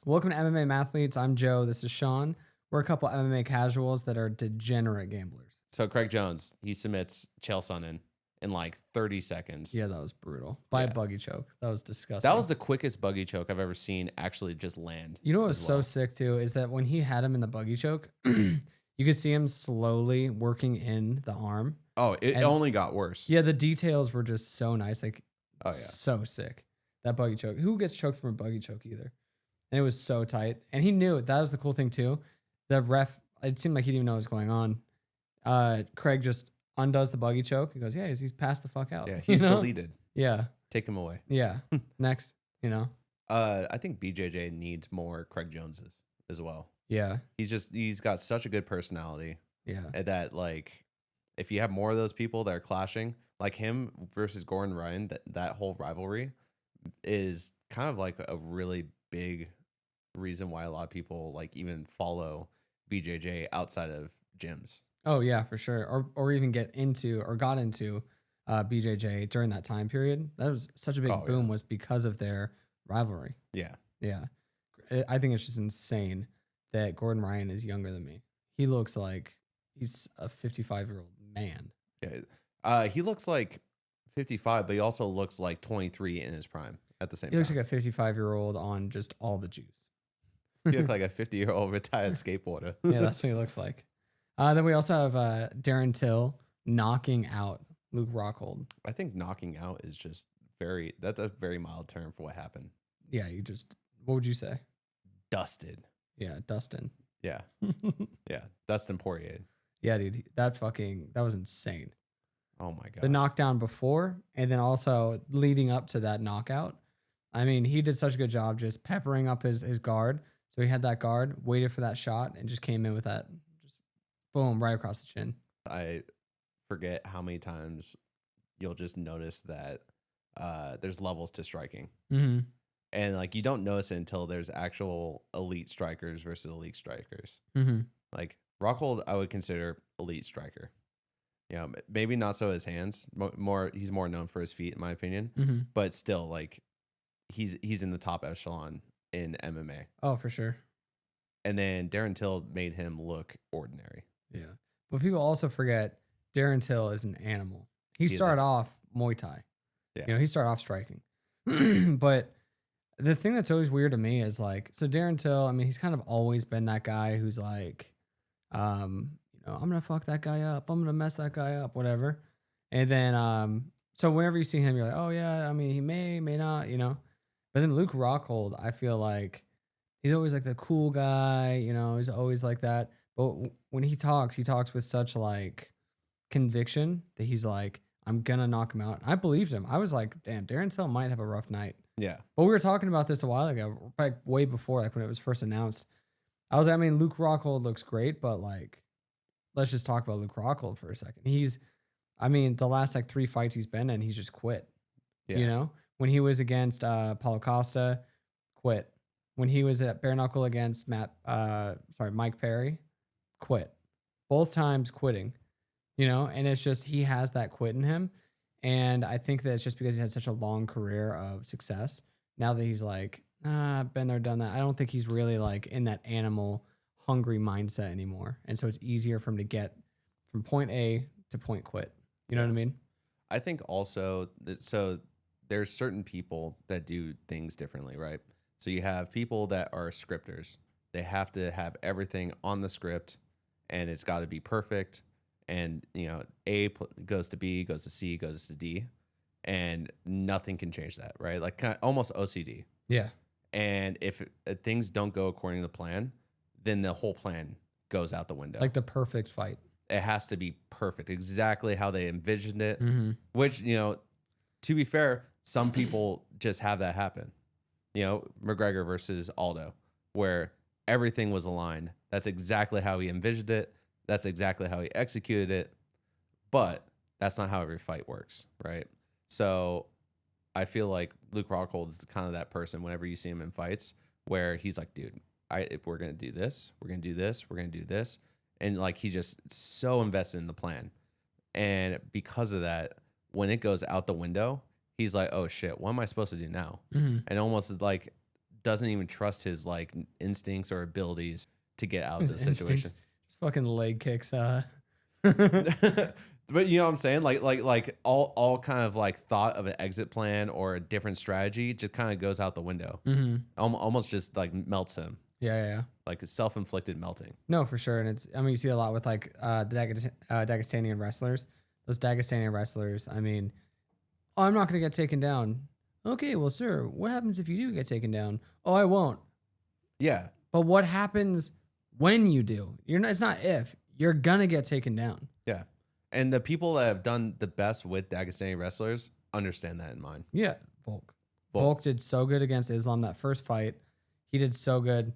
Welcome to MMA Mathletes. I'm Joe. This is Sean. We're a couple MMA casuals that are degenerate gamblers. So Craig Jones, he submits Chael Sonnen in like 30 seconds. Yeah, that was brutal. By a buggy choke. That was disgusting. That was the quickest buggy choke I've ever seen actually just land. You know what was so sick too is that when he had him in the buggy choke, you could see him slowly working in the arm. Oh, it only got worse. Yeah, the details were just so nice. Like, oh yeah, so sick. That buggy choke. Who gets choked from a buggy choke either? And it was so tight. And he knew it. That was the cool thing too. The ref, it seemed like he didn't even know what was going on. Craig just undoes the buggy choke. He goes, yeah, he's passed the fuck out. Yeah, he's deleted. Yeah. Take him away. Yeah. Next, I think BJJ needs more Craig Joneses as well. Yeah. He's got such a good personality. Yeah. That like, if you have more of those people that are clashing, like him versus Gordon Ryan, that whole rivalry is kind of like a really big reason why a lot of people like even follow BJJ outside of gyms. Oh yeah, for sure. Or even got into BJJ during that time period. That was such a big boom was because of their rivalry. Yeah. Yeah. I think it's just insane that Gordon Ryan is younger than me. He looks like he's a 55-year-old man. Yeah. He looks like 55, but he also looks like 23 in his prime at the same time. He looks like a 55-year-old on just all the juice. He looks like a 50-year-old retired skateboarder. Yeah, that's what he looks like. Then we also have Darren Till knocking out Luke Rockhold. I think knocking out is just that's a very mild term for what happened. Yeah, what would you say? Dusted. Yeah, Dustin. Yeah. Yeah, Dustin Poirier. Yeah, dude, that was insane. Oh my God. The knockdown before and then also leading up to that knockout. I mean, he did such a good job just peppering up his guard. So he had that guard, waited for that shot, and just came in with that, just boom, right across the chin. I forget how many times you'll just notice that there's levels to striking. Mm-hmm. And like you don't notice it until there's actual elite strikers versus elite strikers. Mm-hmm. Like Rockhold, I would consider elite striker. You know, maybe not so his hands. He's more known for his feet, in my opinion. Mm-hmm. But still, like he's in the top echelon in MMA. Oh, for sure. And then Darren Till made him look ordinary. Yeah, but people also forget Darren Till is an animal. He started off Muay Thai. Yeah. He started off striking. But the thing that's always weird to me is like, so Darren Till, I mean, he's kind of always been that guy who's like, I'm gonna fuck that guy up. I'm gonna mess that guy up, whatever. And then, so whenever you see him, you're like, oh yeah, I mean, he may not, But then Luke Rockhold, I feel like he's always like the cool guy, he's always like that. But when he talks with such like conviction that he's like, I'm gonna knock him out. I believed him. I was like, damn, Darren Till might have a rough night. Yeah. But we were talking about this a while ago, like way before, like when it was first announced. I mean, Luke Rockhold looks great, but like, let's just talk about Luke Rockhold for a second. The last like 3 fights he's been in, he's just quit. Yeah. When he was against Paulo Costa, quit. When he was at bare knuckle against Mike Perry, quit. Both times quitting, and it's just, he has that quit in him. And I think that it's just because he had such a long career of success. Now that he's like, been there, done that. I don't think he's really like in that animal hungry mindset anymore. And so it's easier for him to get from point A to point quit. You know what I mean? I think also so there's certain people that do things differently, right? So you have people that are scripters. They have to have everything on the script and it's got to be perfect. And, A goes to B, goes to C, goes to D, and nothing can change that, right? Like kind of almost OCD. Yeah. And if things don't go according to plan, then the whole plan goes out the window. Like the perfect fight. It has to be perfect, exactly how they envisioned it, Mm-hmm. which, to be fair, some people just have that happen. McGregor versus Aldo, where everything was aligned. That's exactly how he envisioned it. That's exactly how he executed it. But that's not how every fight works, right? So I feel like Luke Rockhold is kind of that person whenever you see him in fights where he's like, dude, if we're going to do this, we're going to do this, we're going to do this. And like, he just so invested in the plan. And because of that, when it goes out the window, he's like, oh shit, what am I supposed to do now? Mm-hmm. And almost like doesn't even trust his like instincts or abilities to get out of His the situation. Just fucking leg kicks. But you know what I'm saying? Like all kind of like thought of an exit plan or a different strategy just kind of goes out the window. Mm-hmm. Almost just like melts him. Yeah. Like a self-inflicted melting. No, for sure. And it's, I mean, you see a lot with like the Dagestanian wrestlers. Those Dagestanian wrestlers, I mean, oh, I'm not going to get taken down. Okay, well, sir, what happens if you do get taken down? Oh, I won't. Yeah. But what happens when you do? You're not, it's not if. You're going to get taken down. Yeah. And the people that have done the best with Dagestani wrestlers understand that in mind. Yeah, Volk did so good against Islam that first fight. He did so good.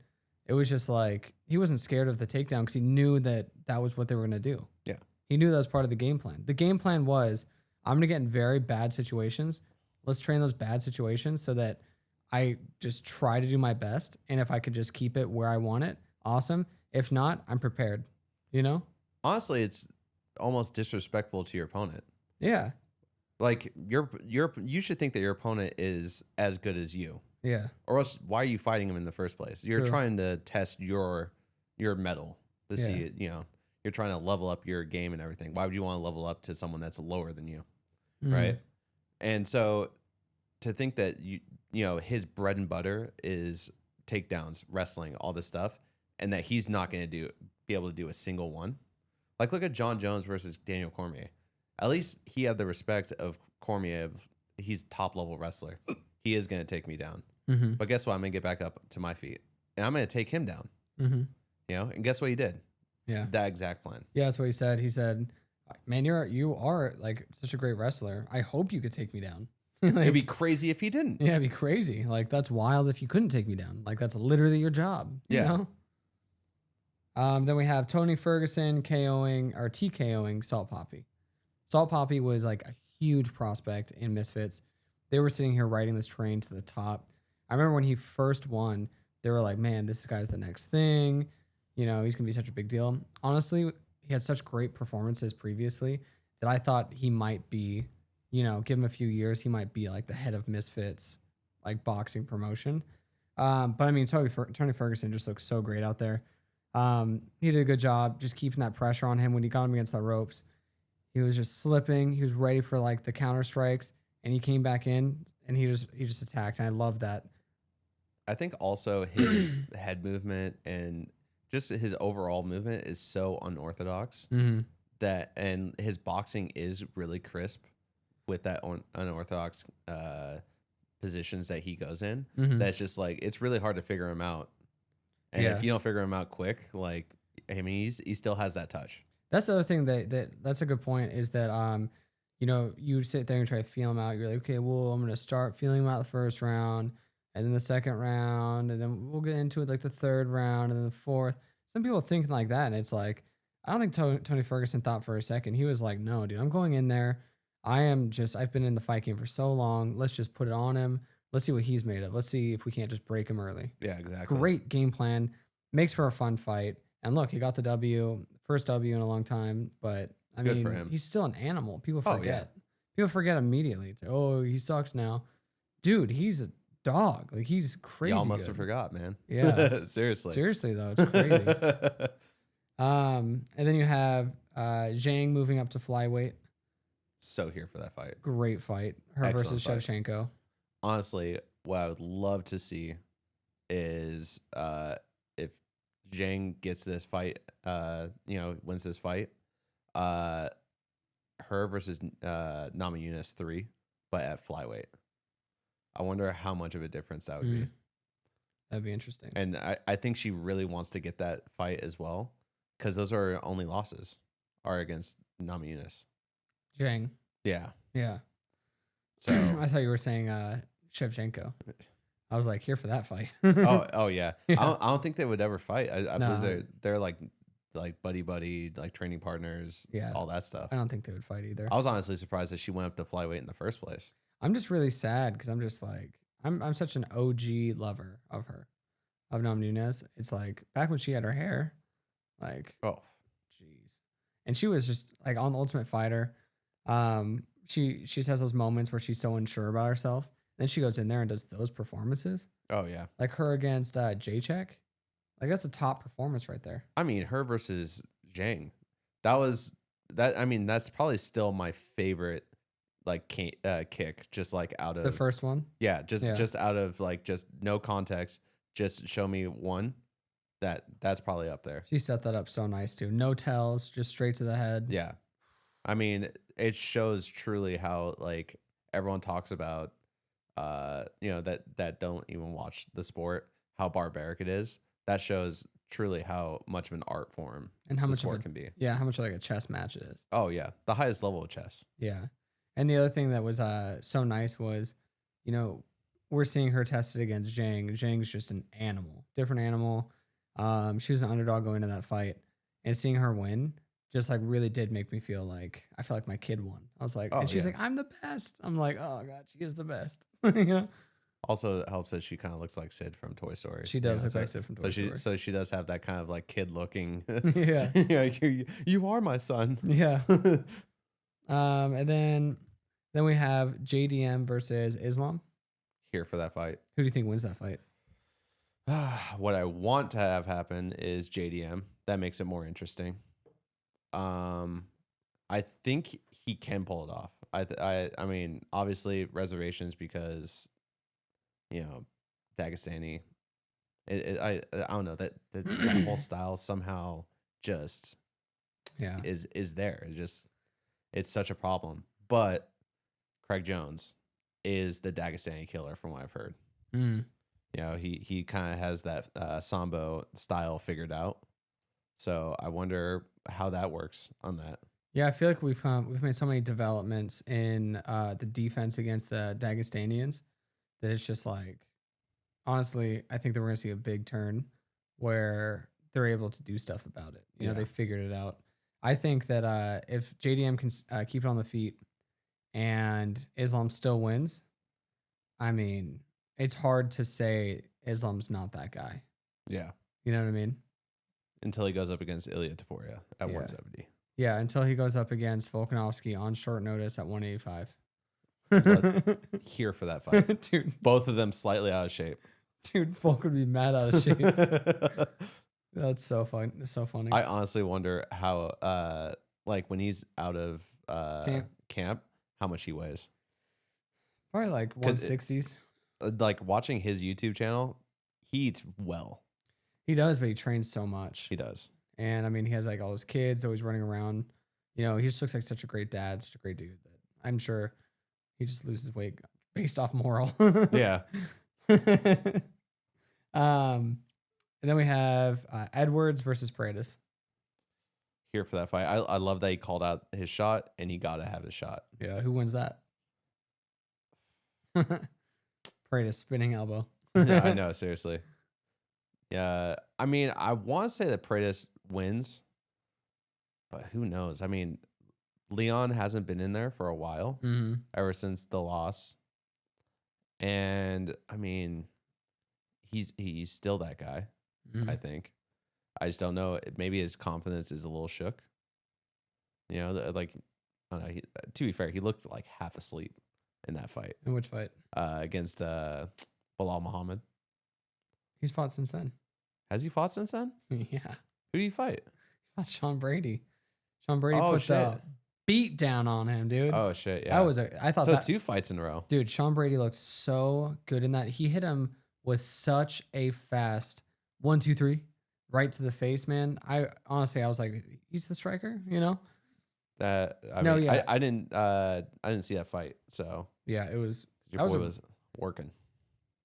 It was just like he wasn't scared of the takedown because he knew that was what they were going to do. Yeah. He knew that was part of the game plan. The game plan was, I'm going to get in very bad situations. Let's train those bad situations so that I just try to do my best. And if I could just keep it where I want it, awesome. If not, I'm prepared. You know? Honestly, it's almost disrespectful to your opponent. Yeah. Like you should think that your opponent is as good as you. Yeah. Or else why are you fighting him in the first place? You're True. trying to test your mettle to see it, you know. You're trying to level up your game and everything. Why would you want to level up to someone that's lower than you? Right? And so to think that you know his bread and butter is takedowns, wrestling, all this stuff, and that he's not going to be able to do a single one. Like look at John Jones versus Daniel Cormier. At least he had the respect of Cormier. He's top level wrestler. He is going to take me down. Mm-hmm. But guess what? I'm going to get back up to my feet, and I'm going to take him down. Mm-hmm. You know, and guess what he did? Yeah. That exact plan. Yeah, that's what he said. He said, "Man, you are like such a great wrestler. I hope you could take me down." Like, It'd be crazy if he didn't. yeah, it'd be crazy. Like that's wild if you couldn't take me down. Like that's literally your job. You know? Then we have Tony Ferguson TKOing Salt Poppy. Salt Poppy was like a huge prospect in Misfits. They were sitting here riding this train to the top. I remember when he first won, they were like, man, this guy's the next thing. You know, he's going to be such a big deal. Honestly, he had such great performances previously that I thought he might be, you know, give him a few years, he might be like the head of Misfits, like boxing promotion. But I mean, Tony Ferguson just looks so great out there. He did a good job just keeping that pressure on him when he got him against the ropes. He was just slipping. He was ready for like the counter strikes, and he came back in and he just attacked. And I love that. I think also his head movement and just his overall movement is so unorthodox that, and his boxing is really crisp with that unorthodox positions that he goes in. That's just like, it's really hard to figure him out. And if you don't figure him out quick, like, I mean, he still has that touch. That's the other thing that's a good point is that, you know, you sit there and try to feel him out. You're like, okay, well, I'm going to start feeling him out the first round and then the second round, and then we'll get into it like the third round and then the fourth. Some people thinking like that. And it's like, I don't think Tony Ferguson thought for a second. He was like, no, dude, I'm going in there. I've been in the fight game for so long. Let's just put it on him. Let's see what he's made of. Let's see if we can't just break him early. Yeah, exactly. Great game plan. Makes for a fun fight. And look, he got the W, first W in a long time. But I Good mean, for him. he's still an animal. People forget. Oh, yeah. People forget immediately. It's like, oh, he sucks now. Dude, he's a dog. Like he's crazy. Y'all must good. have forgot, man. Yeah. Seriously though, it's crazy. And then you have Zhang moving up to flyweight. So here for that fight. Great fight. Her Excellent versus fight. Shevchenko. Honestly, what I would love to see is if Zhang gets this fight, you know, wins this fight, her versus Namajunas 3, but at flyweight. I wonder how much of a difference that would be. That'd be interesting. And I think she really wants to get that fight as well, because those are her only losses are against Namajunas. Zhang. Yeah. Yeah. So I thought you were saying Shevchenko. I was like, here for that fight. oh yeah. Yeah. I don't think they would ever fight. I No. believe they're like buddy, like training partners, Yeah. all that stuff. I don't think they would fight either. I was honestly surprised that she went up to flyweight in the first place. I'm just really sad because I'm just like, I'm such an OG lover of her, of Namajunas. It's like back when she had her hair, like, Oh, jeez. And she was just like on the Ultimate Fighter. She has those moments where she's so unsure about herself. Then she goes in there and does those performances. Oh yeah. Like her against Jacek. Like that's a top performance right there. I mean, her versus Zhang. That was that. I mean, that's probably still my favorite like kick. Just like out The of first one. yeah, Yeah. just out of like just no context. Just show me one. That's probably up there. She set that up so nice too. No tells, just straight to the head. Yeah. I mean, it shows truly how like everyone talks about that don't even watch the sport, how barbaric it is. That shows truly how much of an art form And how the much sport of a, can be. yeah, how much like a chess match it is. Oh yeah, the highest level of chess. Yeah. And the other thing that was so nice was, we're seeing her tested against Zhang. Zhang's just an animal, different animal. She was an underdog going into that fight, and seeing her win just like really did make me feel like I felt like my kid won. I was like, Oh, and she's yeah. like, I'm the best. I'm like, oh god, she is the best. You know? Also, it helps that she kind of looks like Sid from Toy Story. She does look like Sid from Toy Story. So she does have that kind of like kid looking. Yeah. Like, you are my son. Yeah. And then we have JDM versus Islam. Here for that fight. Who do you think wins that fight? What I want to have happen is JDM. That makes it more interesting. I think he can pull it off. I mean, obviously reservations because, Dagestani. I don't know that whole style somehow just is there. It's such a problem. But Craig Jones is the Dagestani killer from what I've heard. Mm. He kind of has that Sambo style figured out. So I wonder how that works on that. Yeah, I feel like we've made so many developments in the defense against the Dagestanians that it's just like, honestly, I think that we're gonna see a big turn where they're able to do stuff about it. They figured it out. I think that if JDM can keep it on the feet and Islam still wins, I mean, it's hard to say Islam's not that guy. Yeah. You know what I mean? Until he goes up against Ilya Taporia at 170. Yeah, until he goes up against Volkanovski on short notice at 185. Here for that fight. Dude. Both of them slightly out of shape. Dude, Volk would be mad out of shape. That's so fun. It's so funny. I honestly wonder how, like when he's out of camp, how much he weighs. Probably like 160s. Like watching his YouTube channel, he eats well. He does, but he trains so much. He does. And I mean, he has like all his kids always running around. He just looks like such a great dad, such a great dude that I'm sure he just loses weight based off moral. Yeah. And then we have Edwards versus Paredes. Here for that fight. I love that he called out his shot and he got to have his shot. Yeah. Who wins that? Paredes spinning elbow. Yeah, I know. Seriously. Yeah. I mean, I want to say that Paredes wins, but who knows? I mean, Leon hasn't been in there for a while, ever since the loss. And I mean, he's still that guy, I think. I just don't know. Maybe his confidence is a little shook. Like, I don't know. To be fair, he looked like half asleep in that fight. In which fight? Against Bilal Muhammad. He's fought since then. Has he fought since then? Yeah. Who did he fight? He fought Sean Brady. Sean Brady put the beat down on him, dude. Oh shit! Yeah, I thought so. that, 2 fights in a row, dude. Sean Brady looked so good in that. He hit him with such a fast 1, 2, 3 right to the face, man. I was like, he's the striker, I didn't see that fight, so yeah, it was. Your boy was working.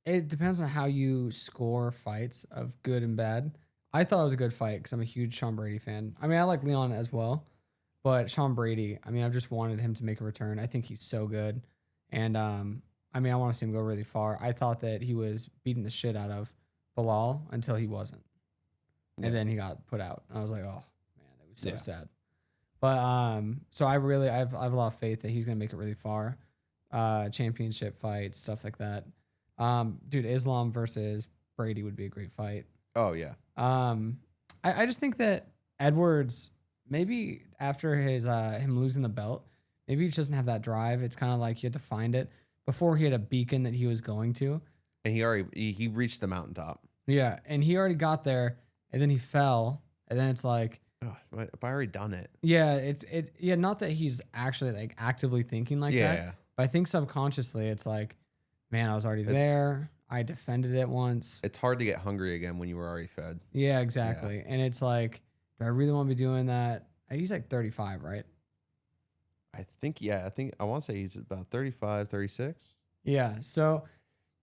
It depends on how you score fights of good and bad. I thought it was a good fight because I'm a huge Sean Brady fan. I mean, I like Leon as well, but Sean Brady, I mean, I've just wanted him to make a return. I think he's so good. And, I mean, I want to see him go really far. I thought that he was beating the shit out of Bilal until he wasn't. And then he got put out. And I was like, oh, man, it was so sad. But, so I have a lot of faith that he's going to make it really far. Championship fights, stuff like that. Dude, Islam versus Brady would be a great fight. Oh yeah. I just think that Edwards, maybe after his him losing the belt, maybe he just doesn't have that drive. It's kind of like he had to find it. Before he had a beacon that he was going to. And he reached the mountaintop. Yeah, and he already got there, and then he fell, and then it's like, Oh, if I already done it. yeah, yeah, not that he's actually like actively thinking like that, Yeah. but I think subconsciously it's like, man, I was already there. I defended it once. It's hard to get hungry again when you were already fed. Yeah, exactly. And it's like, do I really want to be doing that? He's like 35, right? I think I want to say he's about 35, 36. Yeah. So,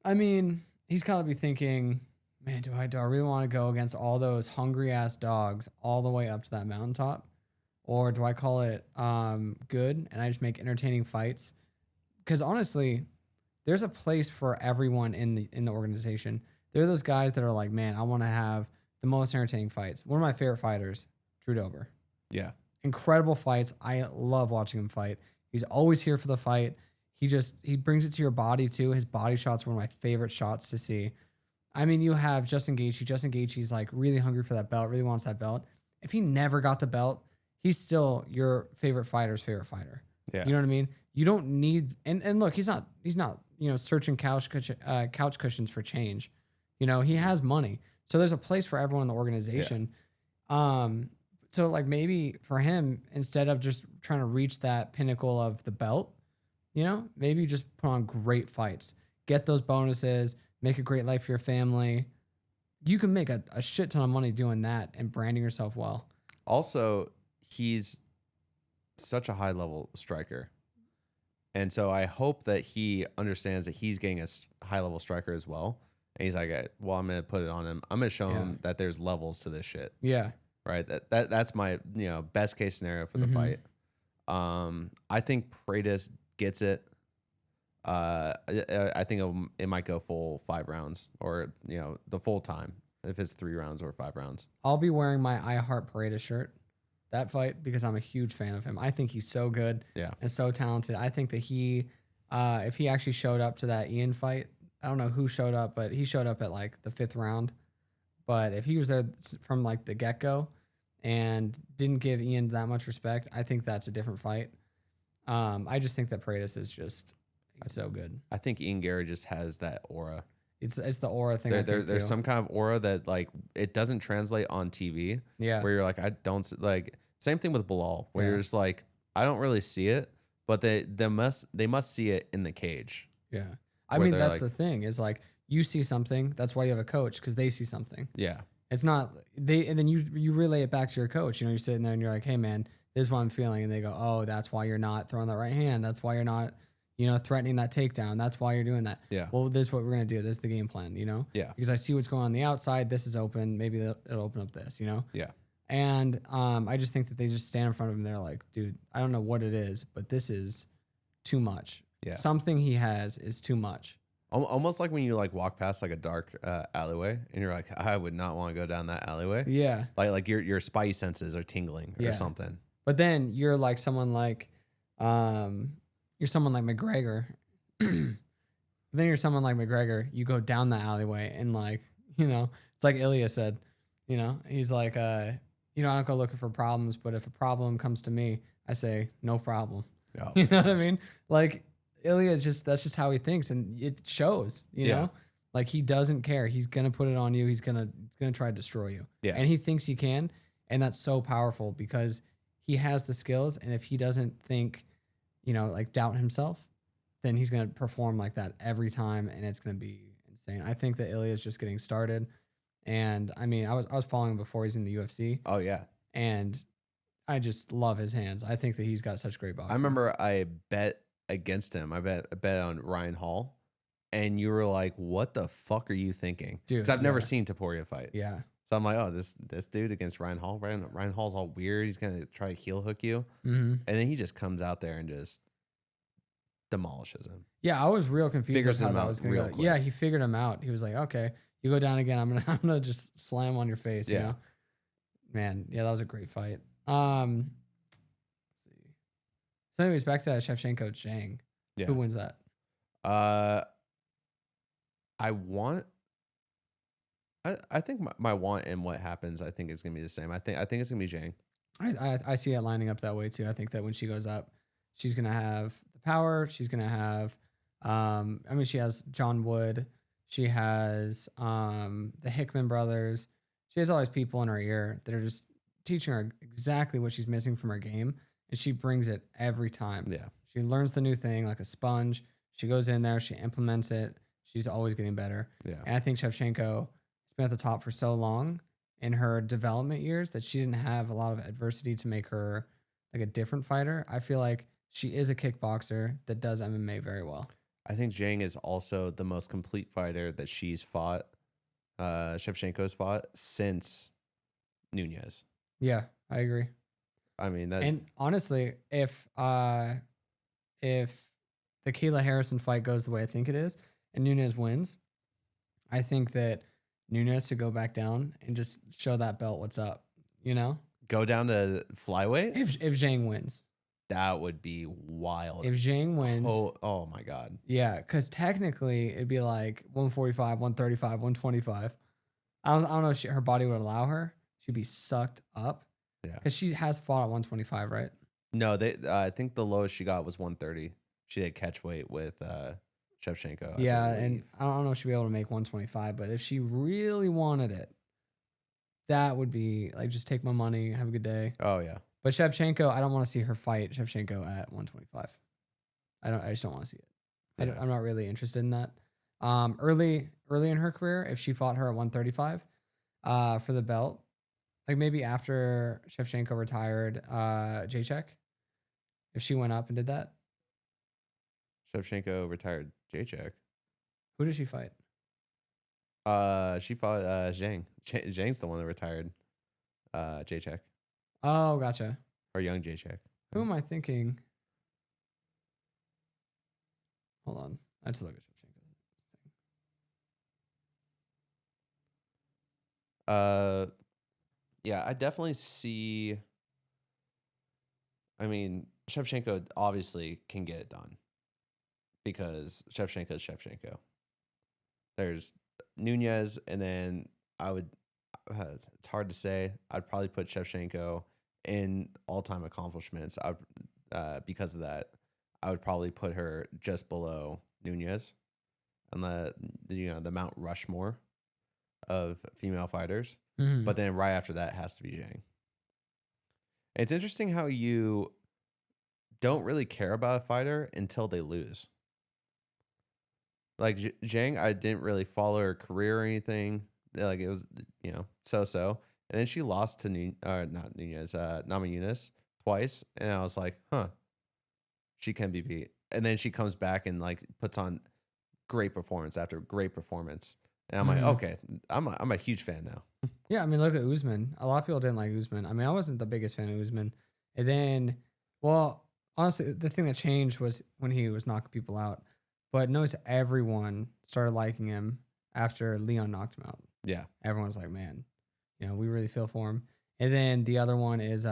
I mean, he's got to be thinking, man, do I really want to go against all those hungry ass dogs all the way up to that mountaintop? Or do I call it good and I just make entertaining fights? Because honestly, there's a place for everyone in the organization. There are those guys that are like, man, I want to have the most entertaining fights. One of my favorite fighters, Drew Dober. Yeah. Incredible fights. I love watching him fight. He's always here for the fight. He brings it to your body too. His body shots are one of my favorite shots to see. I mean, you have Justin Gaethje. Justin Gaethje's like really hungry for that belt, really wants that belt. If he never got the belt, he's still your favorite fighter's favorite fighter. Yeah. You know what I mean? You don't need and look, he's not searching couch cushions for change. He has money. So there's a place for everyone in the organization. Yeah. So like maybe for him, instead of just trying to reach that pinnacle of the belt, maybe just put on great fights, get those bonuses, make a great life for your family. You can make a shit ton of money doing that and branding yourself well. Also, he's such a high level striker. And so I hope that he understands that he's getting a high level striker as well. And he's like, well, I'm going to put it on him. I'm going to show him that there's levels to this shit. Yeah. Right. That's my, best case scenario for the fight. I think Paredes gets it. I think it might go full 5 rounds or, the full time if it's 3 rounds or 5 rounds. I'll be wearing my I Heart Paredes shirt that fight because I'm a huge fan of him. I think he's so good and so talented. I think that he, if he actually showed up to that Ian fight, I don't know who showed up, but he showed up at like the 5th round. But if he was there from like the get-go and didn't give Ian that much respect, I think that's a different fight. I just think that Paredes is just so good. I think Ian Gary just has that aura. It's the aura thing. There's some kind of aura that like it doesn't translate on TV. Yeah. Where you're like, I don't like. Same thing with Bilal, where you're just like, I don't really see it, but they must see it in the cage. Yeah. I mean, that's like, the thing is like you see something. That's why you have a coach because they see something. Yeah. It's not and then you relay it back to your coach. You're sitting there and you're like, hey man, this is what I'm feeling, and they go, oh, that's why you're not throwing that right hand. That's why you're not, threatening that takedown. That's why you're doing that. Yeah. Well, this is what we're gonna do. This is the game plan. Yeah. Because I see what's going on the outside. This is open. Maybe it'll open up this. Yeah. And I just think that they just stand in front of him. They're like, dude, I don't know what it is, but this is too much. Yeah. Something he has is too much. Almost like when you like walk past like a dark alleyway and you're like, I would not want to go down that alleyway. Yeah. Like your spidey senses are tingling or something. But then you're like someone like, McGregor. Then you're someone like McGregor. You go down the alleyway and like, it's like Ilya said, he's like, I don't go looking for problems, but if a problem comes to me, I say, no problem. Oh. You know what I mean? Like, Ilya that's just how he thinks, and it shows, you know? Like he doesn't care. He's gonna put it on you. He's gonna try to destroy you. Yeah. And he thinks he can, and that's so powerful because he has the skills, and if he doesn't think, like doubt himself, then he's gonna perform like that every time, and it's gonna be insane. I think that Ilya is just getting started, and I mean, I was following him before he's in the UFC. Oh yeah. And I just love his hands. I think that he's got such great boxing. I remember I bet against him. I bet on Ryan Hall, and you were like, "What the fuck are you thinking?" Dude, because I've never seen Topuria fight. Yeah. So I'm like, "Oh, this dude against Ryan Hall. Ryan Hall's all weird. He's gonna try to heel hook you, and then he just comes out there and just demolishes him." Yeah, I was real confused. Figures how that was gonna go. Quick. Yeah, he figured him out. He was like, "Okay, you go down again. I'm gonna just slam on your face." Yeah. You know? Man, yeah, that was a great fight. Let's see. So anyways, back to Shevchenko Zhang. Yeah. Who wins that? I think my want and what happens, I think is gonna be the same. I think it's gonna be Zhang. I see it lining up that way too. I think that when she goes up, she's gonna have the power. She's gonna have, she has John Wood. She has the Hickman brothers. She has all these people in her ear that are just teaching her exactly what she's missing from her game, and she brings it every time. Yeah. She learns the new thing like a sponge. She goes in there, she implements it. She's always getting better. Yeah. And I think Shevchenko has been at the top for so long in her development years that she didn't have a lot of adversity to make her like a different fighter. I feel like she is a kickboxer that does MMA very well. I think Zhang is also the most complete fighter that she's fought, Shevchenko's fought since Nunez. Yeah, I agree. I mean, that. And honestly, if the Kayla Harrison fight goes the way I think it is, and Nunez wins, I think that Nunez should go back down and just show that belt what's up. You know, Go down to flyweight? if Zhang wins, That would be wild. if Zhang wins, Oh my God. yeah, because technically it'd be like 145, 135, 125. I don't know if her body would allow her. She'd be sucked up. Yeah. Because she has fought at 125, right? No, I think the lowest she got was 130. She did catch weight with Shevchenko. Yeah, and I don't know if she'd be able to make 125, but if she really wanted it, that would be like just take my money, have a good day. Oh yeah. But Shevchenko, I don't want to see her fight Shevchenko at 125. I just don't want to see it. Yeah. I'm not really interested in that. Early in her career, if she fought her at 135 for the belt, like maybe after Shevchenko retired Jacek, if she went up and did that. Shevchenko retired Jacek. Who did she fight? She fought Zhang. Zhang's the one that retired Jacek. Oh, gotcha. Or young Jacek. Who am I thinking? Hold on. I have to look at Shevchenko. Yeah, I definitely see. I mean, Shevchenko obviously can get it done because Shevchenko is Shevchenko. There's Nunez, and then I would. It's hard to say. I'd probably put Shevchenko in all-time accomplishments. Because of that, I would probably put her just below Nunez, on the Mount Rushmore of female fighters. Mhm. But then right after that has to be Zhang. It's interesting how you don't really care about a fighter until they lose. Like Zhang, I didn't really follow her career or anything. Like it was, so. And then she lost to not Nunez, Namajunas twice, and I was like, huh, she can be beat. And then she comes back and like puts on great performance after great performance, and I'm like, okay, I'm a huge fan now. Yeah, I mean, look at Usman. A lot of people didn't like Usman. I mean, I wasn't the biggest fan of Usman. And then, well, honestly, the thing that changed was when he was knocking people out. But notice everyone started liking him after Leon knocked him out. Yeah. Everyone's like, man, we really feel for him. And then the other one is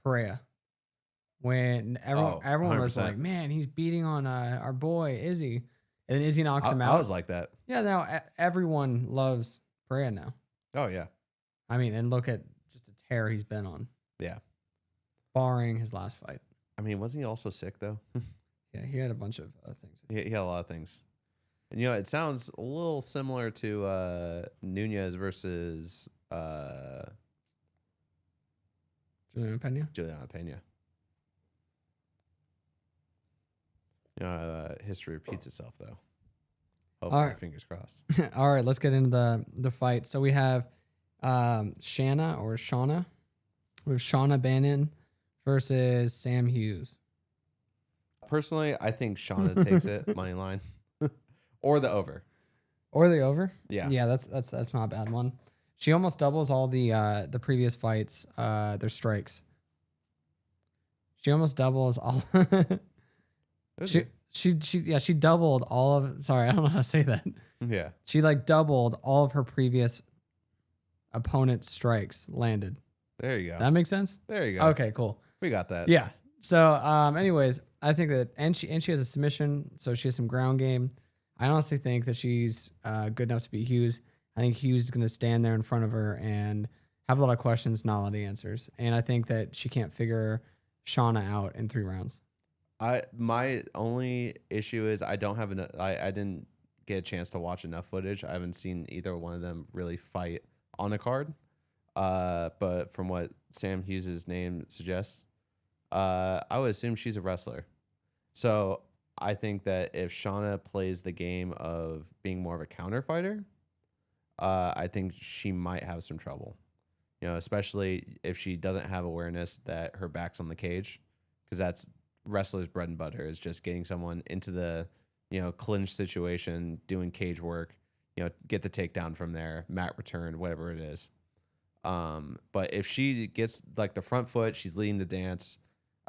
Perea. When everyone was 100%. like, man, he's beating on our boy Izzy. And then Izzy knocks him out. I was like that. Yeah, now everyone loves Perea now. Oh yeah. I mean, and look at just a tear he's been on. Yeah. Barring his last fight. I mean, wasn't he also sick though? Yeah, he had a bunch of things. He had a lot of things. And it sounds a little similar to Nunez versus Juliana Pena. History repeats itself though. Hopefully, All right. fingers crossed. All right, let's get into the fight. So we have Shauna. We have Shauna Bannon versus Sam Hughes. Personally, I think Shauna takes it money line, or the over. Or the over? Yeah. Yeah, that's not a bad one. She almost doubles all the previous fights, their strikes. She almost doubles all. She doubled all of. Sorry, I don't know how to say that. Yeah. She like doubled all of her previous opponent's strikes landed. There you go. That makes sense? There you go. Okay, cool. We got that. Yeah. So, anyways, I think that and she has a submission, so she has some ground game. I honestly think that she's good enough to beat Hughes. I think Hughes is going to stand there in front of her and have a lot of questions, not a lot of answers. And I think that she can't figure Shauna out in 3 rounds. My only issue is I don't have enough. I didn't get a chance to watch enough footage. I haven't seen either one of them really fight on a card. But from what Sam Hughes' name suggests, I would assume she's a wrestler. So I think that if Shauna plays the game of being more of a counter fighter, I think she might have some trouble. Especially if she doesn't have awareness that her back's on the cage, because that's wrestler's bread and butter is just getting someone into the, clinch situation, doing cage work, get the takedown from there, mat return, whatever it is. But if she gets like the front foot, she's leading the dance,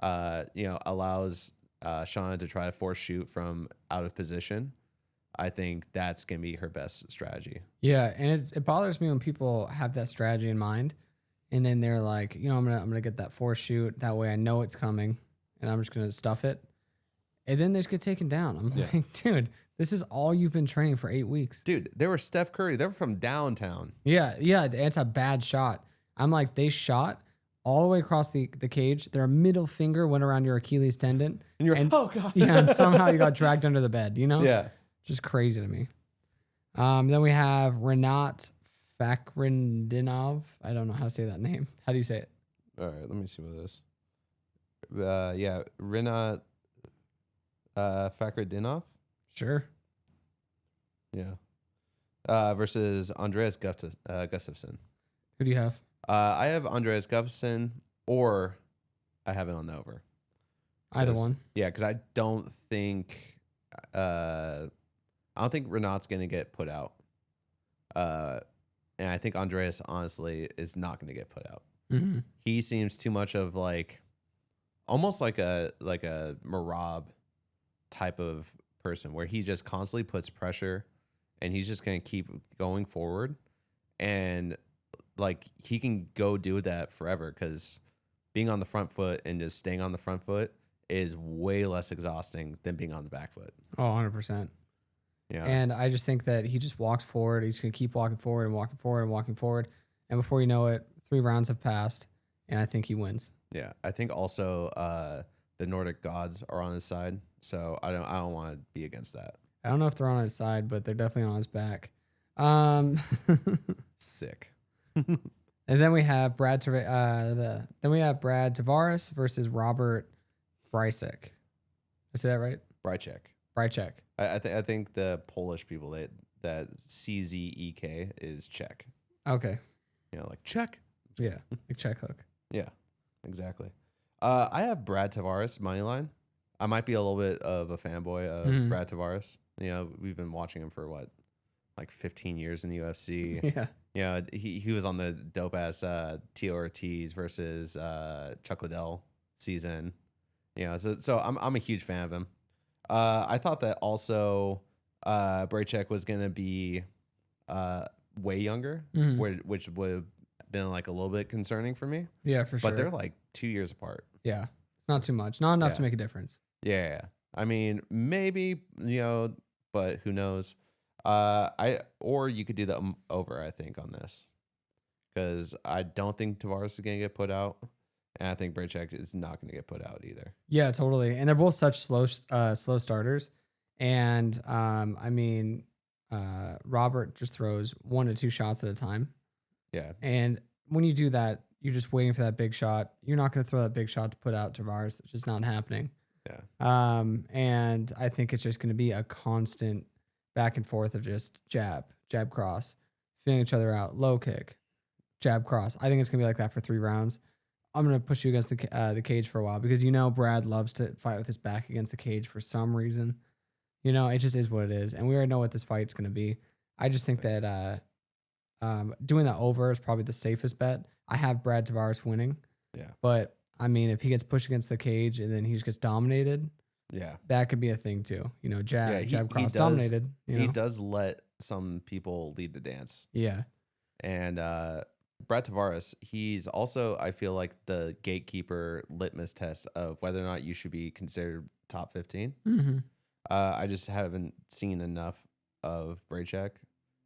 allows Shauna to try to force shoot from out of position. I think that's gonna be her best strategy. Yeah, and it bothers me when people have that strategy in mind, and then they're like, I'm gonna get that force shoot. That way, I know it's coming, and I'm just gonna stuff it, and then they just get taken down. I'm like, dude, this is all you've been training for 8 weeks. Dude, they were Steph Curry. They were from downtown. Yeah, it's a bad shot. I'm like, they shot all the way across the cage. Their middle finger went around your Achilles tendon, and oh god, yeah, and somehow you got dragged under the bed. Yeah. Just crazy to me. Then we have Renat Fakhretdinov. I don't know how to say that name. How do you say it? All right, let me see what it is. Yeah, Renat Fakhretdinov. Sure. Yeah. Versus Andreas Gustafsson. Who do you have? I have Andreas Gustafsson, or I have it on the over. Either one. Yeah, because I don't think Renat's going to get put out. And I think Andreas, honestly, is not going to get put out. Mm-hmm. He seems too much of almost like a Merab type of person where he just constantly puts pressure and he's just going to keep going forward. And he can go do that forever because being on the front foot and just staying on the front foot is way less exhausting than being on the back foot. Oh, 100%. Yeah. And I just think that he just walks forward. He's going to keep walking forward and walking forward and walking forward. And before you know it, 3 rounds have passed, and I think he wins. Yeah. I think also the Nordic gods are on his side, so I don't want to be against that. I don't know if they're on his side, but they're definitely on his back. Sick. And then we have Brad Tavares versus Robert Brycek. I say that right? Brycek. I think the Polish people that CZEK is Czech. Okay. Like Czech. Yeah, like Czech hook. Yeah, exactly. I have Brad Tavares money line. I might be a little bit of a fanboy of Brad Tavares. We've been watching him for 15 years in the UFC. Yeah. He was on the dope ass Tio Ortiz versus Chuck Liddell season. So I'm a huge fan of him. I thought that also Brycek was gonna be way younger, which would have been a little bit concerning for me. Yeah, for sure. But they're 2 years apart. Yeah, it's not too much, not enough to make a difference. Yeah. I mean, maybe but who knows? Or you could do the over. I think on this because I don't think Tavares is gonna get put out. And I think Brycek is not going to get put out either. Yeah, totally. And they're both such slow starters. And Robert just throws 1 to 2 shots at a time. Yeah. And when you do that, you're just waiting for that big shot. You're not going to throw that big shot to put out Tavares. It's just not happening. Yeah. And I think it's just going to be a constant back and forth of just jab, cross, feeling each other out, low kick, jab, cross. I think it's going to be like that for 3 rounds. I'm going to push you against the cage for a while because Brad loves to fight with his back against the cage for some reason. It just is what it is. And we already know what this fight's going to be. I just think that doing that over is probably the safest bet. I have Brad Tavares winning. Yeah. But, if he gets pushed against the cage and then he just gets dominated, that could be a thing too. Jab, cross, dominated. He does let some people lead the dance. Yeah. And Brad Tavares, he's also, I feel like, the gatekeeper litmus test of whether or not you should be considered top 15. Mm-hmm. I just haven't seen enough of Brycek.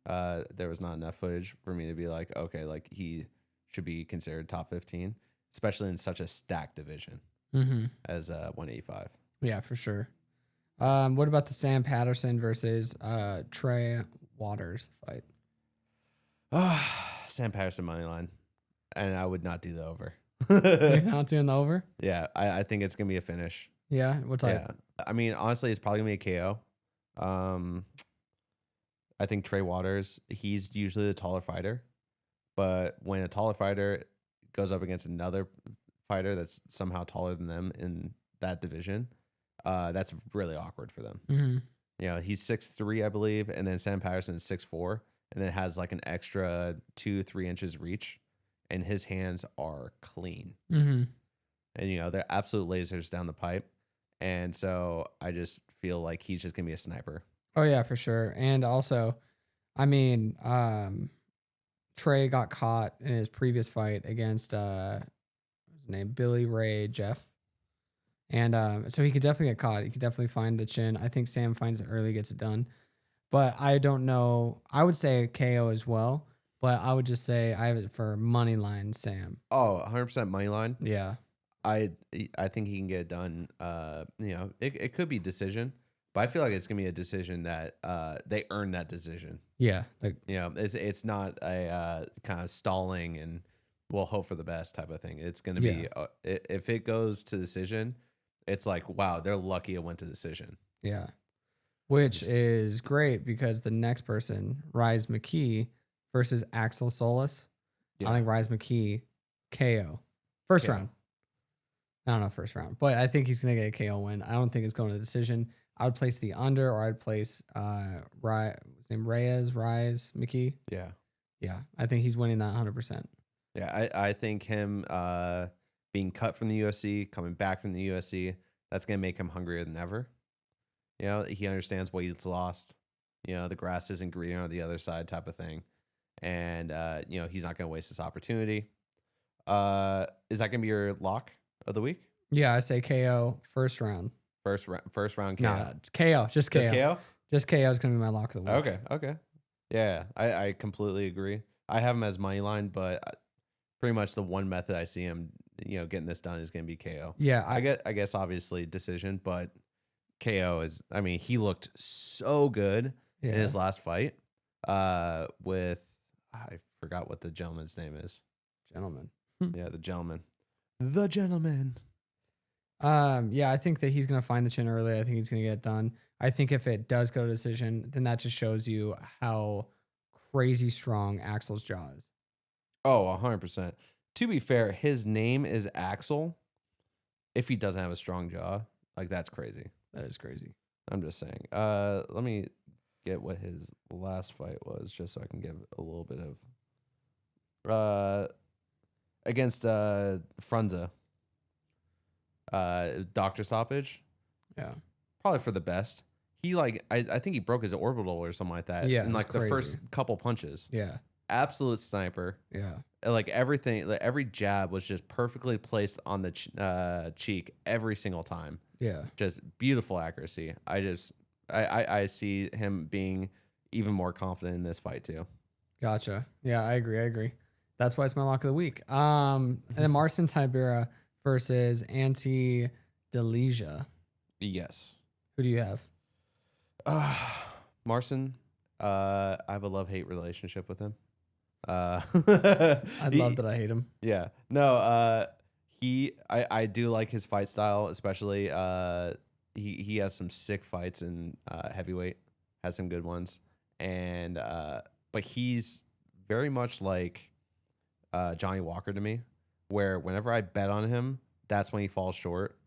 There was not enough footage for me to be like, okay, he should be considered top 15, especially in such a stacked division as 185. Yeah, for sure. What about the Sam Patterson versus Trey Waters fight? Sam Patterson money line, and I would not do the over. You're not doing the over? Yeah, I think it's gonna be a finish. Yeah. What type? Yeah, I mean, honestly, it's probably gonna be a KO. I think Trey Waters, he's usually the taller fighter, but when a taller fighter goes up against another fighter that's somehow taller than them in that division, that's really awkward for them. Mm-hmm. You know, he's 6'3", I believe, and then Sam Patterson is 6'4", and then has like an extra 2-3 inches reach, and his hands are clean. Mm-hmm. And, you know, they're absolute lasers down the pipe. And so I just feel like he's just going to be a sniper. Oh, yeah, for sure. And also, I mean, Trey got caught in his previous fight against, what's his name? Billy Ray Jeff. And so he could definitely get caught. He could definitely find the chin. I think Sam finds it early, gets it done. But I don't know. I would say KO as well. But I would just say I have it for money line Sam. Oh, 100% money line. Yeah. I think he can get it done. You know, it could be decision, but I feel like it's gonna be a decision that they earn that decision. Yeah. Like, You know, it's not a kind of stalling and we'll hope for the best type of thing. It's gonna be if it goes to decision, it's like, wow, they're lucky it went to decision. yeah. Which is great because the next person, Rise McKee versus Axel Solis. Yeah. I think Rise McKee KO. First round. I don't know first round, but I think he's going to get a KO win. I don't think it's going to decision. I would place the under, or I'd place his name Rise McKee. Yeah. Yeah, I think he's winning that 100%. Yeah, I think him being cut from the UFC, coming back from the UFC, that's going to make him hungrier than ever. You know, he understands what he's lost. You know, the grass isn't greener on the other side type of thing. And, you know, he's not going to waste this opportunity. Is that going to be your lock of the week? Yeah, I say KO first round. First round KO. No, KO. Just KO. Just KO? Just KO is going to be my lock of the week. Okay. Yeah, I completely agree. I have him as money line, but pretty much the one method I see him, you know, getting this done is going to be KO. Yeah. I guess obviously decision, but KO is, I mean, he looked so good in his last fight with, I forgot what the gentleman's name is. Gentleman. Yeah, the gentleman. The gentleman. Yeah, I think that he's going to find the chin early. I think he's going to get it done. I think if it does go to decision, then that just shows you how crazy strong Axel's jaw is. Oh, 100%. To be fair, his name is Axel. If he doesn't have a strong jaw, like that's crazy. That is crazy. I'm just saying. Let me get what his last fight was, just so I can give a little bit of against Frunza. Doctor stoppage. Yeah. Probably for the best. He I think he broke his orbital or something like that. Yeah, in like the crazy. first couple punches. Yeah. Absolute sniper. Yeah. Like everything, like every jab was just perfectly placed on the cheek every single time. Yeah. Just beautiful accuracy. I see him being even more confident in this fight too. Gotcha. Yeah, I agree. That's why it's my lock of the week. And then Marcin Tybura versus Ante Delija. Yes. Who do you have? Marcin, I have a love-hate relationship with him. I love that I hate him. Yeah. No, I do like his fight style, especially he has some sick fights in heavyweight, has some good ones. And but he's very much like Johnny Walker to me, where whenever I bet on him, that's when he falls short.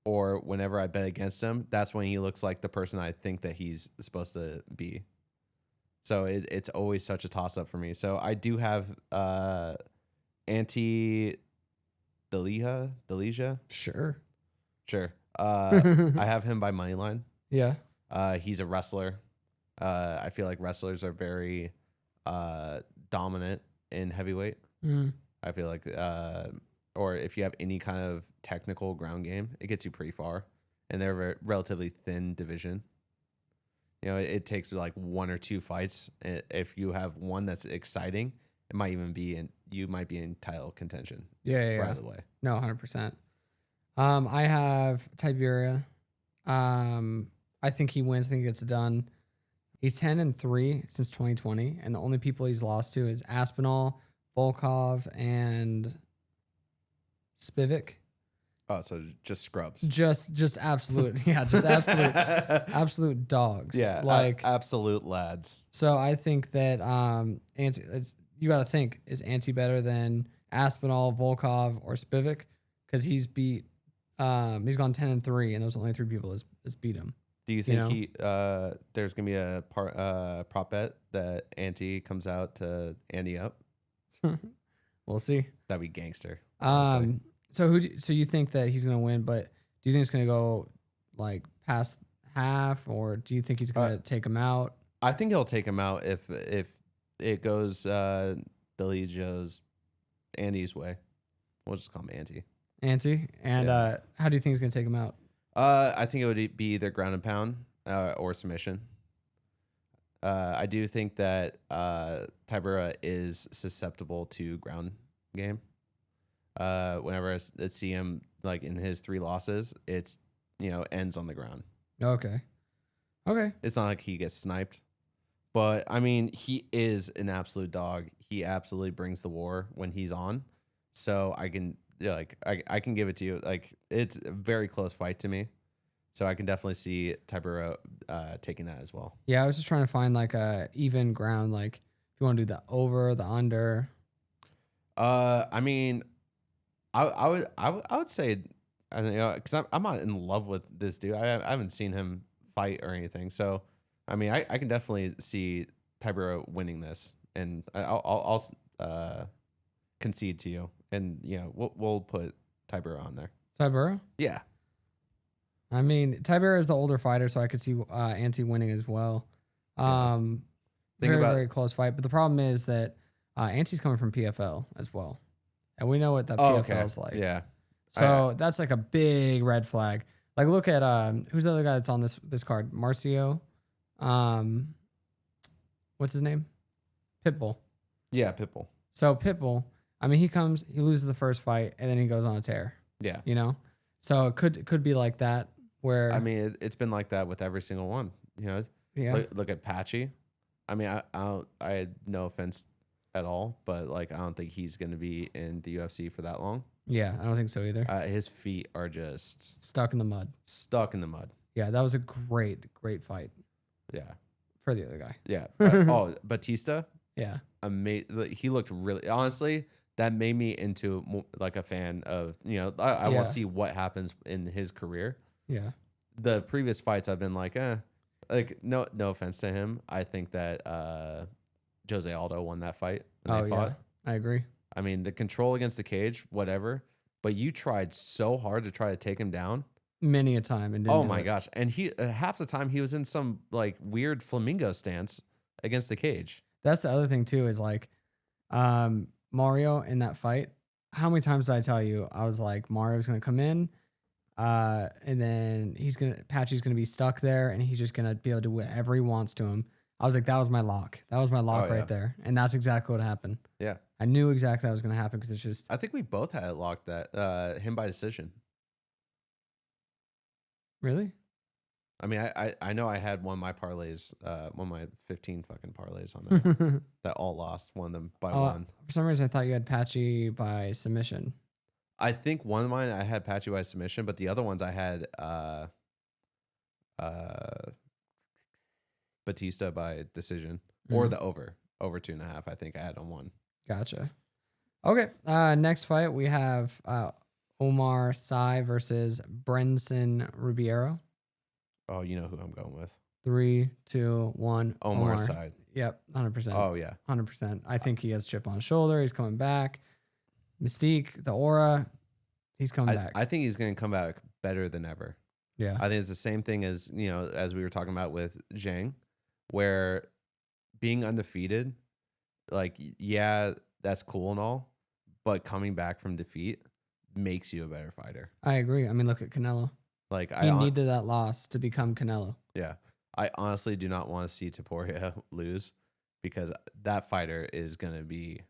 Or whenever I bet against him, that's when he looks like the person I think that he's supposed to be. So it's always such a toss-up for me. So I do have Ante Delija. Sure. I have him by money line. Yeah. He's a wrestler. I feel like wrestlers are very dominant in heavyweight. Mm. I feel like, or if you have any kind of technical ground game, it gets you pretty far. And they're a relatively thin division. You know, it takes like one or two fights. If you have one that's exciting, it might even be you might be in title contention. Yeah. Right away. No, 100%. I have Tiberius I think he wins. I think he gets it done. He's 10-3 since 2020, and the only people he's lost to is Aspinall, Volkov, and Spivak. Oh, so just scrubs. Just absolute, yeah, just absolute dogs. Yeah, like absolute lads. So I think that you got to think, is Ante better than Aspinall, Volkov, or Spivak? Because he's gone 10-3, and those only 3 people that's beat him. Do you think there's gonna be a prop bet that Ante comes out to ante up? We'll see. That'd be gangster. So so you think that he's gonna win, but do you think it's gonna go like past half, or do you think he's gonna take him out? I think he'll take him out if it goes Delijo's Andy's way. We'll just call him Ante. Ante, and how do you think he's gonna take him out? I think it would be either ground and pound or submission. I do think that Tybura is susceptible to ground game. Whenever I see him like in his 3 losses, it's ends on the ground. Okay. It's not like he gets sniped, but I mean he is an absolute dog. He absolutely brings the war when he's on. So I can I can give it to you. Like it's a very close fight to me. So I can definitely see Tybura taking that as well. Yeah, I was just trying to find like a even ground. Like if you want to do the over, the under. I mean, I would say, because I'm not in love with this dude. I haven't seen him fight or anything. So I mean, I can definitely see Tybura winning this, and I'll concede to you, and we'll put Tybura on there. Tybura? Yeah. I mean, Tybura is the older fighter, so I could see Ante winning as well. Very close fight. But the problem is that Ante's coming from PFL as well. And we know what that PFL is like. Yeah. So that's like a big red flag. Like look at who's the other guy that's on this card? Marcio. What's his name? Pitbull. Yeah, Pitbull. So Pitbull, I mean, he loses the first fight, and then he goes on a tear. Yeah. So it could be like that. Where I mean, it's been like that with every single one. Yeah. Look at Patchy. I mean, I had no offense at all, but like I don't think he's going to be in the UFC for that long. Yeah, I don't think so either. His feet are just stuck in the mud. Yeah, that was a great fight. Yeah. For the other guy. Yeah. Batista. Yeah. He looked really, honestly, that made me into like a fan of, I want to see what happens in his career. Yeah. The previous fights I've been like, no offense to him. I think that Jose Aldo won that fight. Yeah. I agree. I mean, the control against the cage, whatever, but you tried so hard to try to take him down. Many a time. And oh my gosh. And he half the time he was in some like weird flamingo stance against the cage. That's the other thing too, is like Mario in that fight. How many times did I tell you I was like, Mario's gonna come in, and then Patchy's gonna be stuck there, and he's just gonna be able to do whatever he wants to him. I was like, that was my lock. That was my lock right there, and that's exactly what happened. Yeah, I knew exactly that was gonna happen because it's just. I think we both had it locked that him by decision. Really? I mean, I know I had one of my parlays, one of my 15 fucking parlays on there that all lost. One of them by one. For some reason, I thought you had Patchy by submission. I think one of mine I had Patchy by submission, but the other ones I had Batista by decision or the over 2.5. I think I had on one. Gotcha. Okay. Next fight we have Omar Sy versus Brenson Ribeiro. Oh, you know who I'm going with. 3, 2, 1. Omar Sy. Yep, 100%. Oh yeah, 100%. I think he has chip on his shoulder. He's coming back. Mystique, the aura, he's coming back. I think he's going to come back better than ever. Yeah, I think it's the same thing as as we were talking about with Zhang, where being undefeated, like that's cool and all, but coming back from defeat makes you a better fighter. I agree. I mean, look at Canelo. Like he needed that loss to become Canelo. Yeah. I honestly do not want to see Topuria lose because that fighter is going to be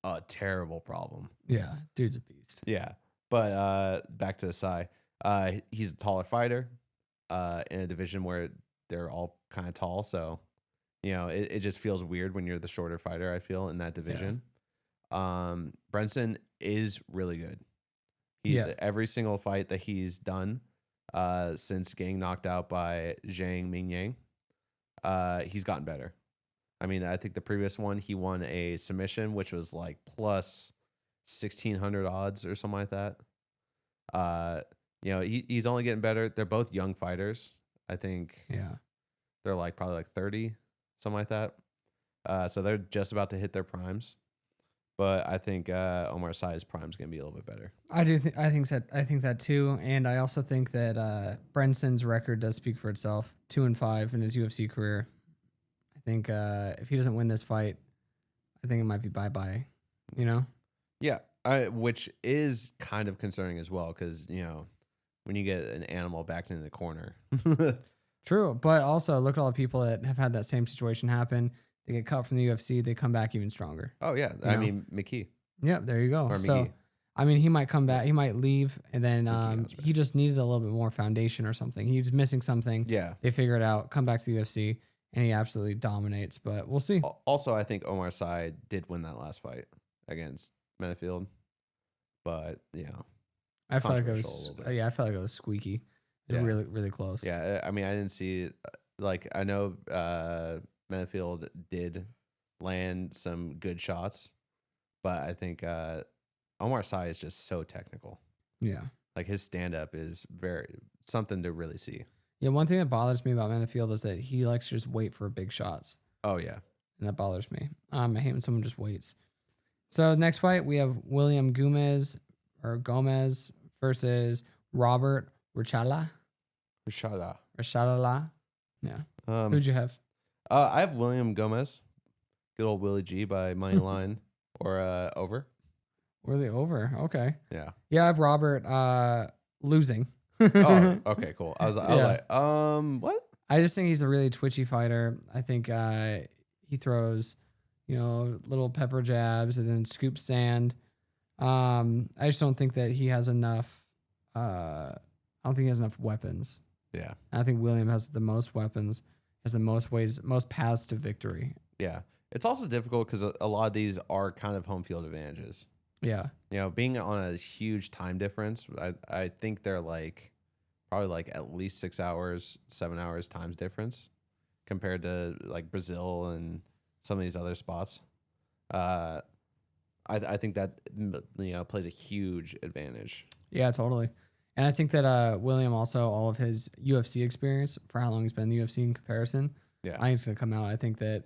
a terrible problem. Yeah. Dude's a beast. Yeah. But back to Sy. He's a taller fighter. in a division where they're all kind of tall. So, it just feels weird when you're the shorter fighter, I feel, in that division. Brenson is really good. Every single fight that he's done since getting knocked out by Zhang Mingyang, he's gotten better. I mean, I think the previous one, he won a submission, which was like plus 1,600 odds or something like that. He's only getting better. They're both young fighters. I think they're probably like 30, something like that. So they're just about to hit their primes. But I think Omar Sy's prime is going to be a little bit better. I think that too, and I also think that Brenson's record does speak for itself. 2-5 in his UFC career. I think if he doesn't win this fight, I think it might be bye. Yeah, which is kind of concerning as well, because when you get an animal backed into the corner. True, but also look at all the people that have had that same situation happen. They get cut from the UFC, they come back even stronger. Oh yeah, I mean McKee. Yeah, there you go. Or so, McGee. I mean, he might come back, he might leave, and then he just needed a little bit more foundation or something. He was missing something. Yeah, they figure it out, come back to the UFC, and he absolutely dominates. But we'll see. Also, I think Omar Sy did win that last fight against Menifield, but I felt like it was. I felt like it was squeaky. It was really, really close. Yeah, I mean, I didn't see I know Menifield did land some good shots, but I think Omar Sy is just so technical. Yeah, like his stand up is very something to really see. Yeah, one thing that bothers me about Menifield is that he likes to just wait for big shots. Oh yeah, and that bothers me. I hate when someone just waits. So next fight we have William Gomez versus Robert Rachala. Yeah. Who'd you have? I have William Gomez. Good old Willie G by money line or over. Or the over. Okay. Yeah. Yeah, I have Robert losing. Oh, okay, cool. I was like, what? I just think he's a really twitchy fighter. I think he throws, little pepper jabs and then scoop sand. I just don't think that he has enough. I don't think he has enough weapons. Yeah. I think William has the most weapons, has the most paths to victory. Yeah. It's also difficult because a lot of these are kind of home field advantages. Yeah. Being on a huge time difference, I think they're probably at least 6 hours, 7 hours times difference compared to Brazil and some of these other spots. I think that plays a huge advantage. Yeah, totally. And I think that William also, all of his UFC experience for how long he's been in the UFC in comparison, I think it's going to come out. I think that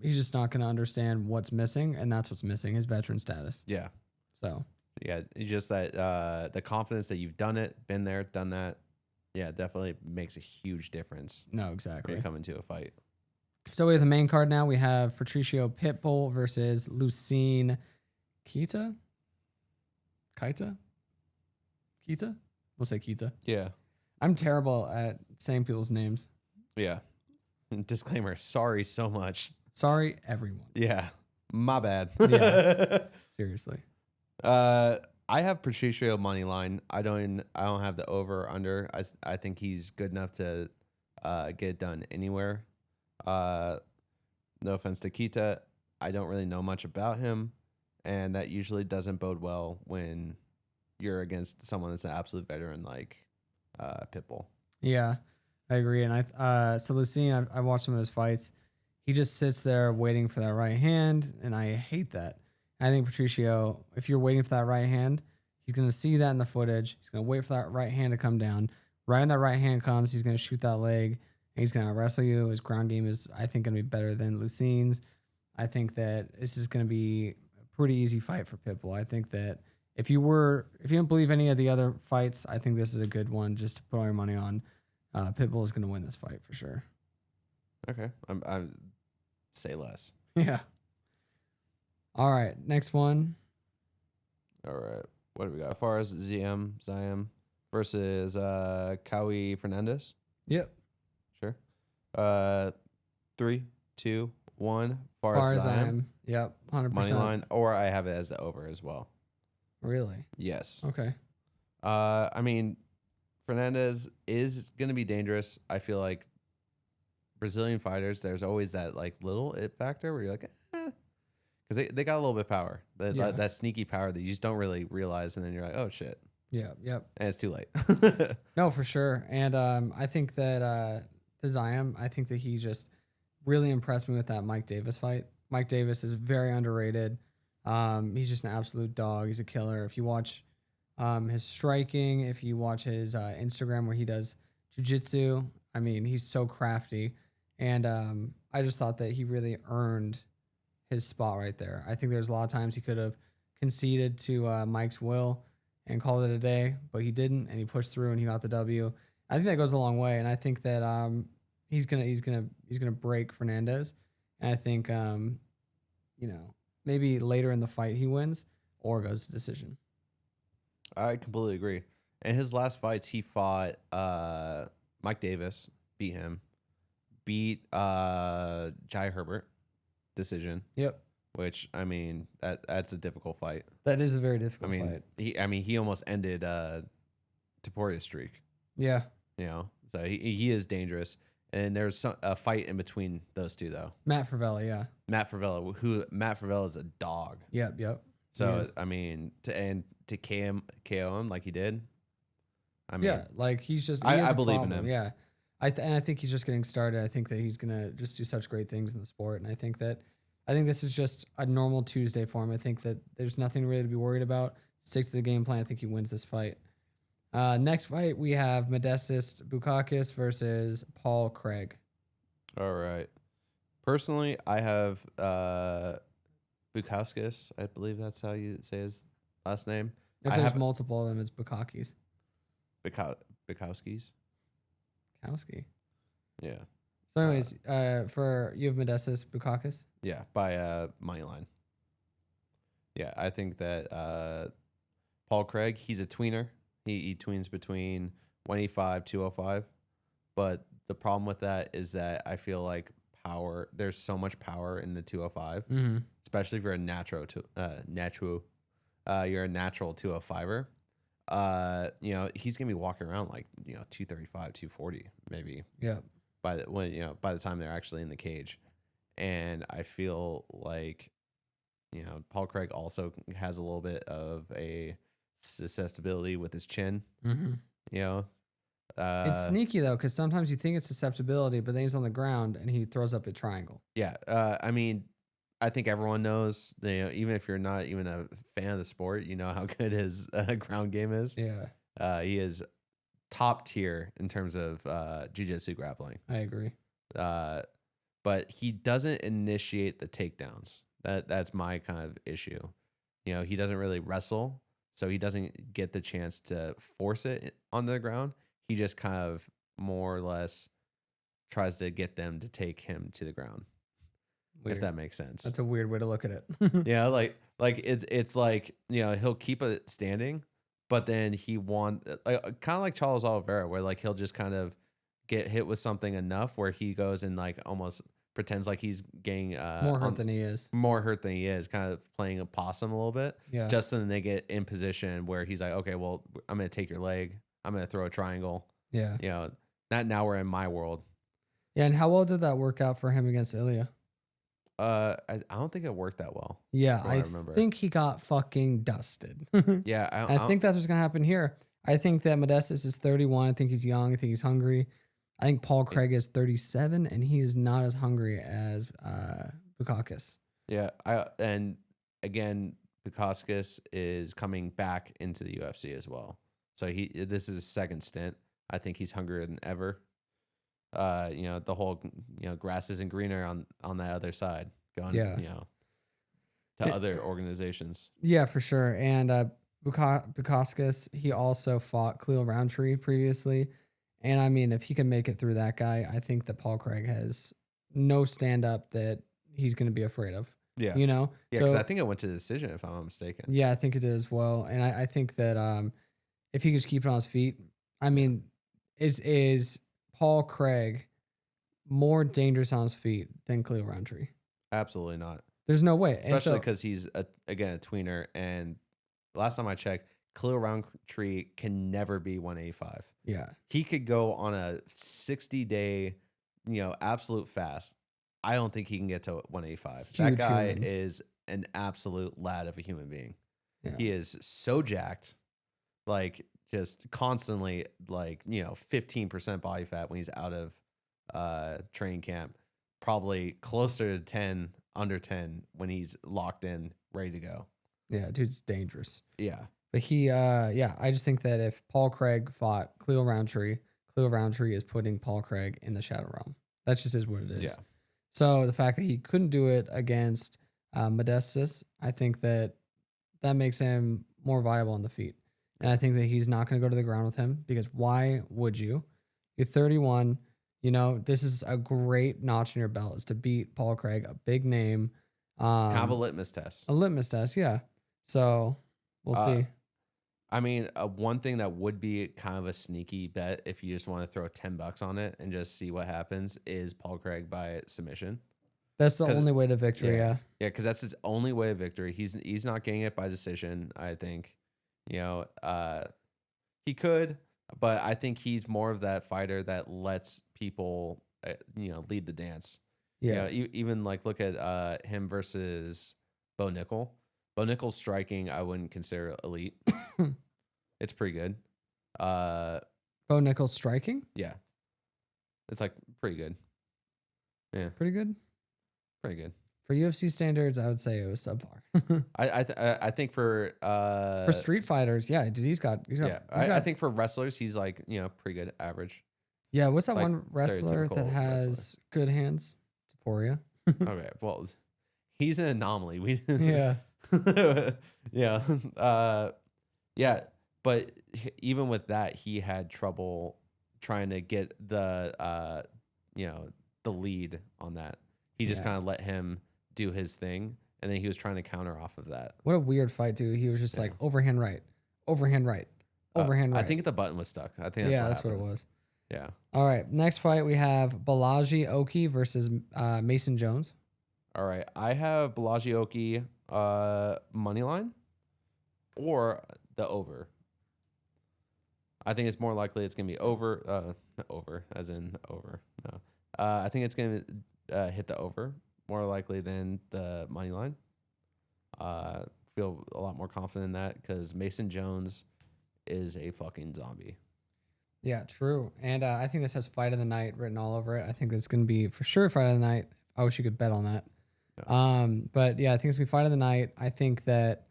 he's just not going to understand what's missing, and that's what's missing, his veteran status. Yeah. So. Yeah, just that the confidence that you've done it, been there, done that, definitely makes a huge difference. No, exactly. When you come into a fight. So we have the main card now. We have Patricio Pitbull versus Lucene Kita? We'll say Kita. Yeah. I'm terrible at saying people's names. Yeah. Disclaimer, sorry so much. Sorry, everyone. Yeah. My bad. Yeah. Seriously. I have Patricio money line. I don't have the over or under. I think he's good enough to get it done anywhere. No offense to Kita. I don't really know much about him, and that usually doesn't bode well when you're against someone that's an absolute veteran like Pitbull. Yeah, I agree. And so Lucene, I watched some of his fights. He just sits there waiting for that right hand, and I hate that. I think Patricio, if you're waiting for that right hand, he's going to see that in the footage. He's going to wait for that right hand to come down. Right when that right hand comes, he's going to shoot that leg, and he's going to wrestle you. His ground game is, I think, going to be better than Lucene's. I think that this is going to be a pretty easy fight for Pitbull. I think that if you don't believe any of the other fights, I think this is a good one just to put all your money on. Pitbull is going to win this fight for sure. Okay. I'm say less. Yeah. All right. Next one. All right. What do we got? As far as Ziam versus Kawi Fernandez. Yep. Sure. 3, 2, 1. Fares Ziam. Yep. 100%. Money line, or I have it as the over as well. Really? Yes. Okay. I mean, Fernandez is going to be dangerous. I feel like Brazilian fighters, there's always that like little it factor where you're like, because they got a little bit of power, that sneaky power that you just don't really realize, and then you're like, oh shit, Yeah, yep. and it's too late. No, for sure. And I think that the Zion, I think that he just really impressed me with that Mike Davis fight. Mike Davis is very underrated. He's just an absolute dog. He's a killer. If you watch his striking, if you watch his Instagram where he does jiu-jitsu, I mean, he's so crafty. And I just thought that he really earned his spot right there. I think there's a lot of times he could have conceded to Mike's will and called it a day, but he didn't, and he pushed through and he got the W. I think that goes a long way, and I think that he's gonna break Fernandez, and I think maybe later in the fight he wins or goes to decision. I completely agree. In his last fights, he fought Mike Davis, beat him, beat Jai Herbert, decision. Yep. Which, I mean, that's a difficult fight. That is a very difficult fight. He almost ended Toporia's streak. Yeah. So he is dangerous. And there's a fight in between those two, though. Matt Fravella, yeah. Matt Fravella is a dog. Yep. So, I mean, to KO him like he did, I mean, yeah, like he's just, I believe in him. Yeah. I think he's just getting started. I think that he's going to just do such great things in the sport. And I think this is just a normal Tuesday for him. I think that there's nothing really to be worried about. Stick to the game plan. I think he wins this fight. Next fight, we have Modestas Bukauskas versus Paul Craig. All right. Personally, I have Bukauskas. I believe that's how you say his last name. If there's multiple of them, it's Bukauskas. Bukowskis. Kowski. Yeah. So anyways, you have Modestas Bukauskas? Yeah, by money line. Yeah, I think that Paul Craig, he's a tweener. He tweens between 185, 205. But the problem with that is that I feel like there's so much power in the 205, especially if you're a natural 205er. He's gonna be walking around like 235, 240 maybe. Yeah. By the time they're actually in the cage, and I feel like Paul Craig also has a little bit of a susceptibility with his chin. It's sneaky though, because sometimes you think it's susceptibility, but then he's on the ground and he throws up a triangle. Yeah, I mean, I think everyone knows. Even if you're not even a fan of the sport, you know how good his ground game is. Yeah, he is top tier in terms of jiu-jitsu grappling. I agree. But he doesn't initiate the takedowns. That's my kind of issue. He doesn't really wrestle, so he doesn't get the chance to force it on the ground. He just kind of more or less tries to get them to take him to the ground. Weird. If that makes sense. That's a weird way to look at it. Yeah, like it's like, he'll keep it standing, but then he kind of like Charles Oliveira, where like he'll just kind of get hit with something enough where he goes and like almost pretends like he's getting more hurt than he is. More hurt than he is, kind of playing a possum a little bit. Yeah. Just so then they get in position where he's like, okay, well, I'm gonna take your leg. I'm gonna throw a triangle. Yeah. Now we're in my world. Yeah, and how well did that work out for him against Ilya? I don't think it worked that well. Yeah, I think he got fucking dusted. Yeah, I think that's what's gonna happen here. I think that Modestas is 31. I think he's young. I think he's hungry. I think Paul Craig is 37, and he is not as hungry as Bukauskas. Yeah, and again, Bukauskas is coming back into the UFC as well. So this is his second stint. I think he's hungrier than ever. The whole grass isn't greener on that other side. Going to other organizations. Yeah, for sure. And Bukauskas, he also fought Khalil Roundtree previously. And I mean, if he can make it through that guy, I think that Paul Craig has no stand up that he's going to be afraid of. Yeah. Yeah, because I think it went to the decision, if I'm not mistaken. Yeah, I think it did as well. And I think that if he could just keep it on his feet, I mean, is Paul Craig more dangerous on his feet than Khalil Roundtree? Absolutely not. There's no way. Especially because he's, a tweener. And last time I checked, Khalil Roundtree can never be 185. Yeah. He could go on a 60-day, absolute fast. I don't think he can get to 185. That Huge guy human. is an absolute lad of a human being. Yeah. He is so jacked, like just constantly, like 15% body fat when he's out of training camp. Probably closer to 10, under 10 when he's locked in, ready to go. Yeah, dude's dangerous. Yeah. But I just think that if Paul Craig fought Khalil Roundtree is putting Paul Craig in the shadow realm. That just is what it is. Yeah. So the fact that he couldn't do it against Modestus, I think that makes him more viable on the feet. And I think that he's not going to go to the ground with him because why would you? You're 31. This is a great notch in your belt is to beat Paul Craig, a big name. Kind of a litmus test. A litmus test, yeah. So we'll see. I mean, one thing that would be kind of a sneaky bet if you just want to throw $10 on it and just see what happens is Paul Craig by submission. That's the only way to victory, yeah. Yeah, because that's his only way of victory. He's not getting it by decision, I think. He could, but I think he's more of that fighter that lets people, lead the dance. Yeah. Even like look at him versus Bo Nickel. Bo Nickel's striking, I wouldn't consider elite. It's pretty good. Bo Nickel's striking? Yeah. It's like pretty good. Yeah. Pretty good? Pretty good. For UFC standards, I would say it was subpar. I think for street fighters, yeah, dude, he's got I think for wrestlers, he's like, pretty good average. Yeah, what's that like one wrestler that has good hands? Taporia. Okay, well, he's an anomaly. Yeah. Yeah. But even with that, he had trouble trying to get the lead on that. He just kind of let him do his thing, and then he was trying to counter off of that. What a weird fight, dude. He was just like overhand right, overhand right, overhand right. I think the button was stuck. I think that's what it was. Yeah. All right. Next fight, we have Balaji Oki versus Mason Jones. All right. I have Balaji Oki money line or the over. I think it's more likely it's going to be over, as in over. No. I think it's going to hit the over more likely than the money line. Feel a lot more confident in that because Mason Jones is a fucking zombie. Yeah, true. And I think this has fight of the night written all over it. I think it's going to be for sure fight of the night. I wish you could bet on that. Yeah. But yeah, I think it's going to be fight of the night. I think that,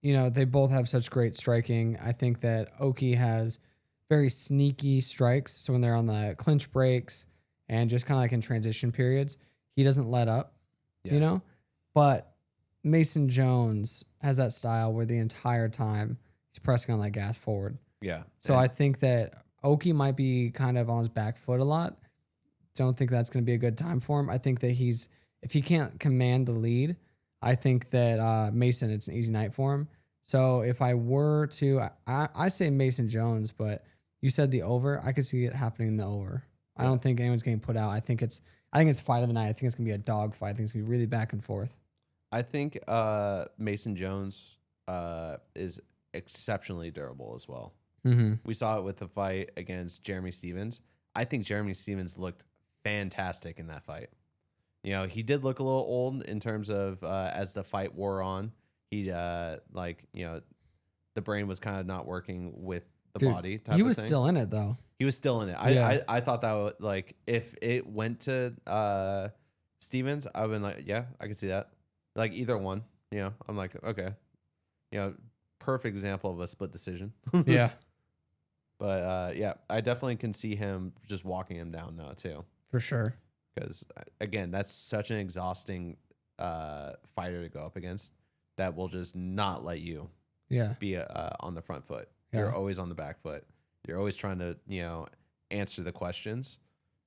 they both have such great striking. I think that Oki has very sneaky strikes. So when they're on the clinch breaks and just kind of like in transition periods, he doesn't let up, but Mason Jones has that style where the entire time he's pressing on that gas forward. Yeah. So I think that Oki might be kind of on his back foot a lot. Don't think that's going to be a good time for him. I think that if he can't command the lead, I think that Mason, it's an easy night for him. So if I were to, I say Mason Jones, but you said the over. I could see it happening in the over. Yeah. I don't think anyone's getting put out. I think it's fight of the night. I think it's going to be a dog fight. I think it's going to be really back and forth. I think Mason Jones is exceptionally durable as well. Mm-hmm. We saw it with the fight against Jeremy Stevens. I think Jeremy Stevens looked fantastic in that fight. He did look a little old in terms of as the fight wore on. He the brain was kind of not working with the body. He was still in it though. He was still in it. I thought that would, like if it went to Stevens, I would been like, yeah, I could see that. Like either one. I'm like, okay. Perfect example of a split decision. Yeah. But I definitely can see him just walking him down though too. For sure. Because again, that's such an exhausting fighter to go up against that will just not let you be on the front foot. Yeah. You're always on the back foot. You're always trying to answer the questions.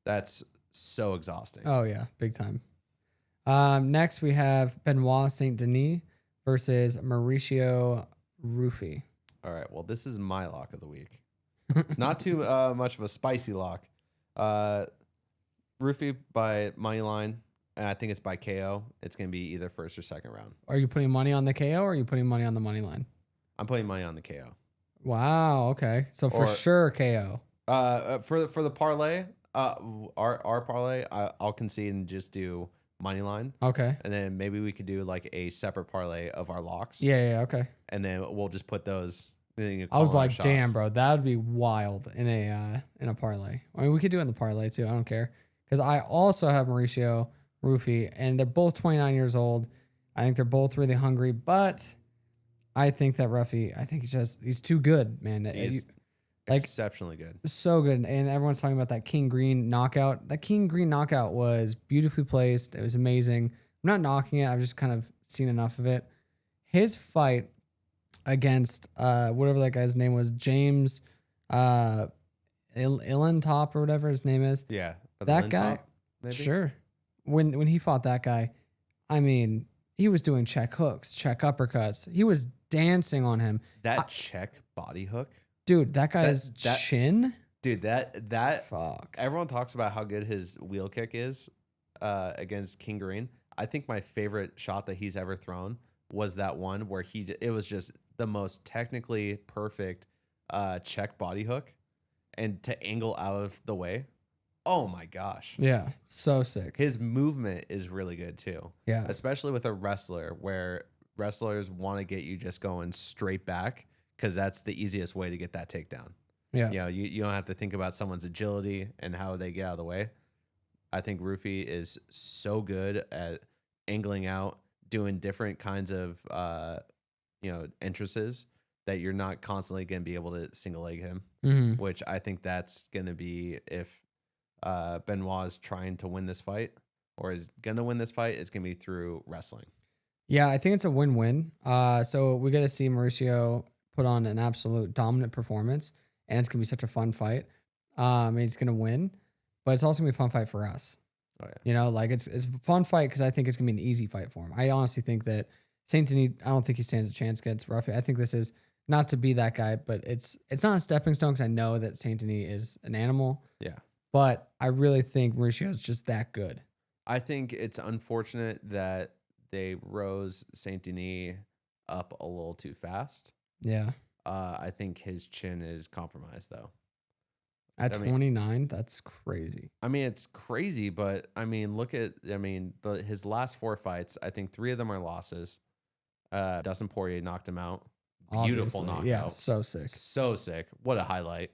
That's so exhausting. Oh yeah, big time. Next we have Benoit Saint Denis versus Mauricio Rufy. All right. Well, this is my lock of the week. It's not too much of a spicy lock. Rufy by money line. and I think it's by KO. It's gonna be either first or second round. Are you putting money on the KO or are you putting money on the money line? I'm putting money on the KO. Wow. Okay. So for sure KO. For the parlay, our parlay, I'll concede and just do money line. Okay. And then maybe we could do like a separate parlay of our locks. Yeah. Okay. And then we'll just put those. I was like, damn, bro, that would be wild in a parlay. I mean, we could do it in the parlay too. I don't care because I also have Mauricio Rufy, and they're both 29 years old. I think they're both really hungry, but I think that Ruffy, I think he's too good, man. He's like exceptionally good, so good. And everyone's talking about that King Green knockout. That King Green knockout was beautifully placed. It was amazing. I'm not knocking it. I've just kind of seen enough of it. His fight against whatever that guy's name was, James Illentop or whatever his name is. Yeah, that guy. Maybe? Sure. When he fought that guy, I mean, he was doing check hooks, check uppercuts. He was dancing on him. That check body hook, dude. That guy's chin, dude. That fuck. Everyone talks about how good his wheel kick is against King Green. I think my favorite shot that he's ever thrown was that one where it was just the most technically perfect check body hook, and to angle out of the way. Oh my gosh. Yeah, so sick. His movement is really good too. Yeah. Especially with a wrestler, where wrestlers want to get you just going straight back because that's the easiest way to get that takedown. Yeah. You know, you don't have to think about someone's agility and how they get out of the way. I think Rufy is so good at angling out, doing different kinds of entrances that you're not constantly going to be able to single leg him, which I think that's going to be if Benoit is trying to win this fight or is going to win this fight, it's going to be through wrestling. Yeah, I think it's a win-win. So we get to see Mauricio put on an absolute dominant performance, and it's going to be such a fun fight. And he's going to win, but it's also going to be a fun fight for us. Oh, yeah. You know, like it's a fun fight because I think it's going to be an easy fight for him. I honestly think that Saint Denis, I don't think he stands a chance against Ruffy. I think this is not to be that guy, but it's not a stepping stone because I know that Saint Denis is an animal. Yeah. But I really think Mauricio is just that good. I think it's unfortunate that they rose Saint Denis up a little too fast. Yeah. I think his chin is compromised though. At 29, that's crazy. I mean, it's crazy, but I mean, look at his last 4 fights. I think 3 of them are losses. Dustin Poirier knocked him out. Beautiful knockout. Yeah, so sick. So sick. What a highlight.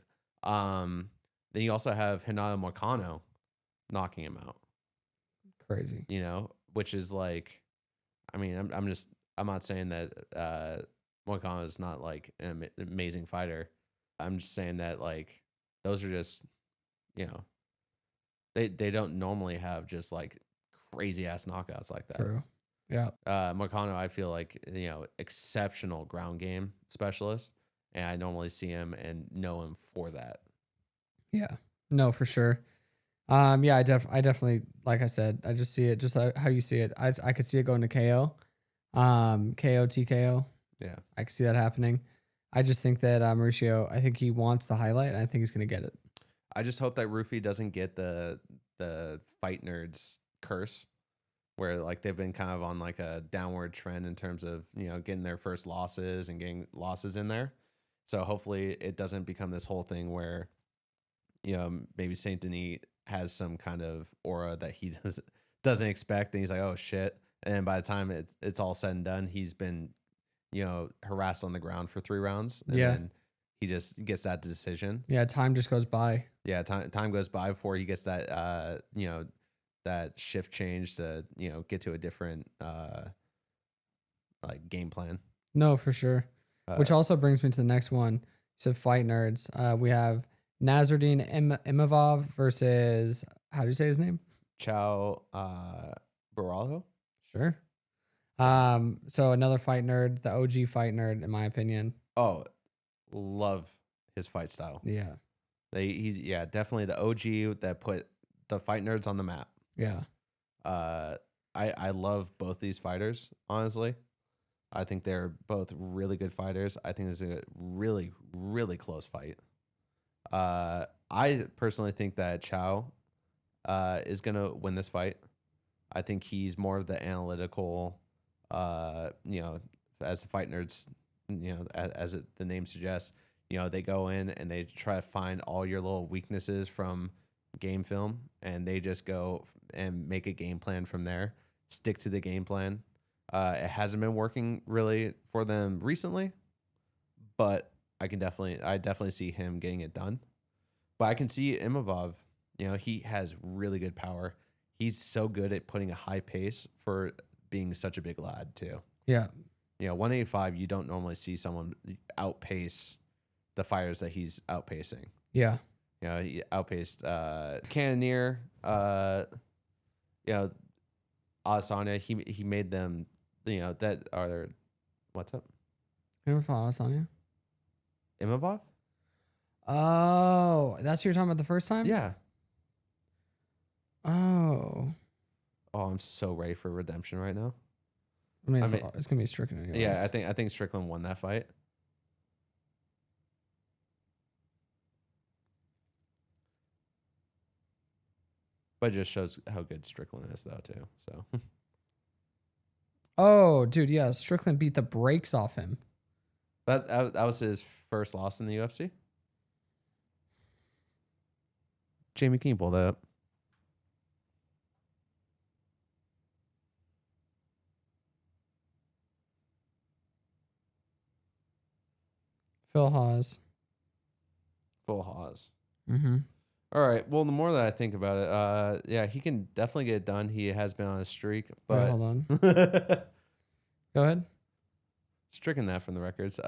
Then you also have Renato Moicano knocking him out. Crazy. You know, which is like, I mean, I'm not saying that Moicano is not like an amazing fighter. I'm just saying that like those are just, you know, they don't normally have just like crazy ass knockouts like that. True. Yeah. Moicano, I feel like, you know, exceptional ground game specialist, and I normally see him and know him for that. Yeah. No, for sure. Yeah, I definitely, like I said, I just see it just how you see it. I could see it going to KO. KO TKO. Yeah. I could see that happening. I just think that Mauricio, I think he wants the highlight, and I think he's going to get it. I just hope that Rufy doesn't get the fight nerds curse, where like they've been kind of on like a downward trend in terms of, you know, getting their first losses and getting losses in there. So hopefully it doesn't become this whole thing where, you know, maybe Saint Denis has some kind of aura that he doesn't expect, and he's like, oh shit. And then by the time it's all said and done, he's been, you know, harassed on the ground for 3 rounds. And then he just gets that decision. Yeah, time just goes by. Yeah, time goes by before he gets that you know, that shift change to, you know, get to a different like game plan. No, for sure. Which also brings me to the next one. So Fight Nerds. We have Nasruddin Imavov versus, how do you say his name? Ciao Borralho. Sure. So another Fight Nerd, the OG Fight Nerd, in my opinion. Oh, love his fight style. Yeah. He's definitely the OG that put the Fight Nerds on the map. Yeah. I love both these fighters, honestly. I think they're both really good fighters. I think this is a really, really close fight. I personally think that Ciao is going to win this fight. I think he's more of the analytical, you know, as the fight nerds, you know, the name suggests, you know, they go in and they try to find all your little weaknesses from game film, and they just go and make a game plan from there, stick to the game plan. It hasn't been working really for them recently, but I definitely see him getting it done. But I can see Imavov, you know, he has really good power. He's so good at putting a high pace for being such a big lad too. Yeah. You know, 185, you don't normally see someone outpace the fighters that he's outpacing. Yeah. You know, he outpaced Cannonier, you know, Adesanya. He made them, you know, that are, what's up? You ever fought Adesanya? Imavov? Oh, that's what you're talking about the first time? Yeah. Oh. Oh, I'm so ready for redemption right now. I mean, it's gonna be Strickland anyways. Yeah, I think Strickland won that fight. But it just shows how good Strickland is, though, too. So. Oh, dude, yeah, Strickland beat the brakes off him. That was his first loss in the UFC. Jamie, can you pull that up? Phil Hawes. Full Hawes. Mm-hmm. All right. Well, the more that I think about it, yeah, he can definitely get it done. He has been on a streak, but Wait, hold on. Go ahead. Stricken that from the records.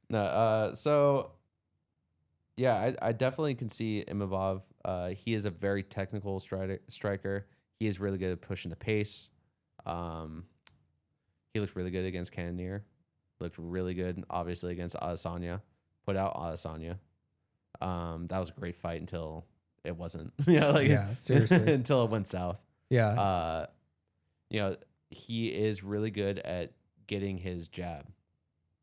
No. So, yeah, I definitely can see Imavov. He is a very technical striker. He is really good at pushing the pace. He looked really good against Cannonier. Looked really good, obviously, against Adesanya. Put out Adesanya. That was a great fight until it wasn't. Yeah, seriously. Until it went south. Yeah. You know, he is really good at getting his jab,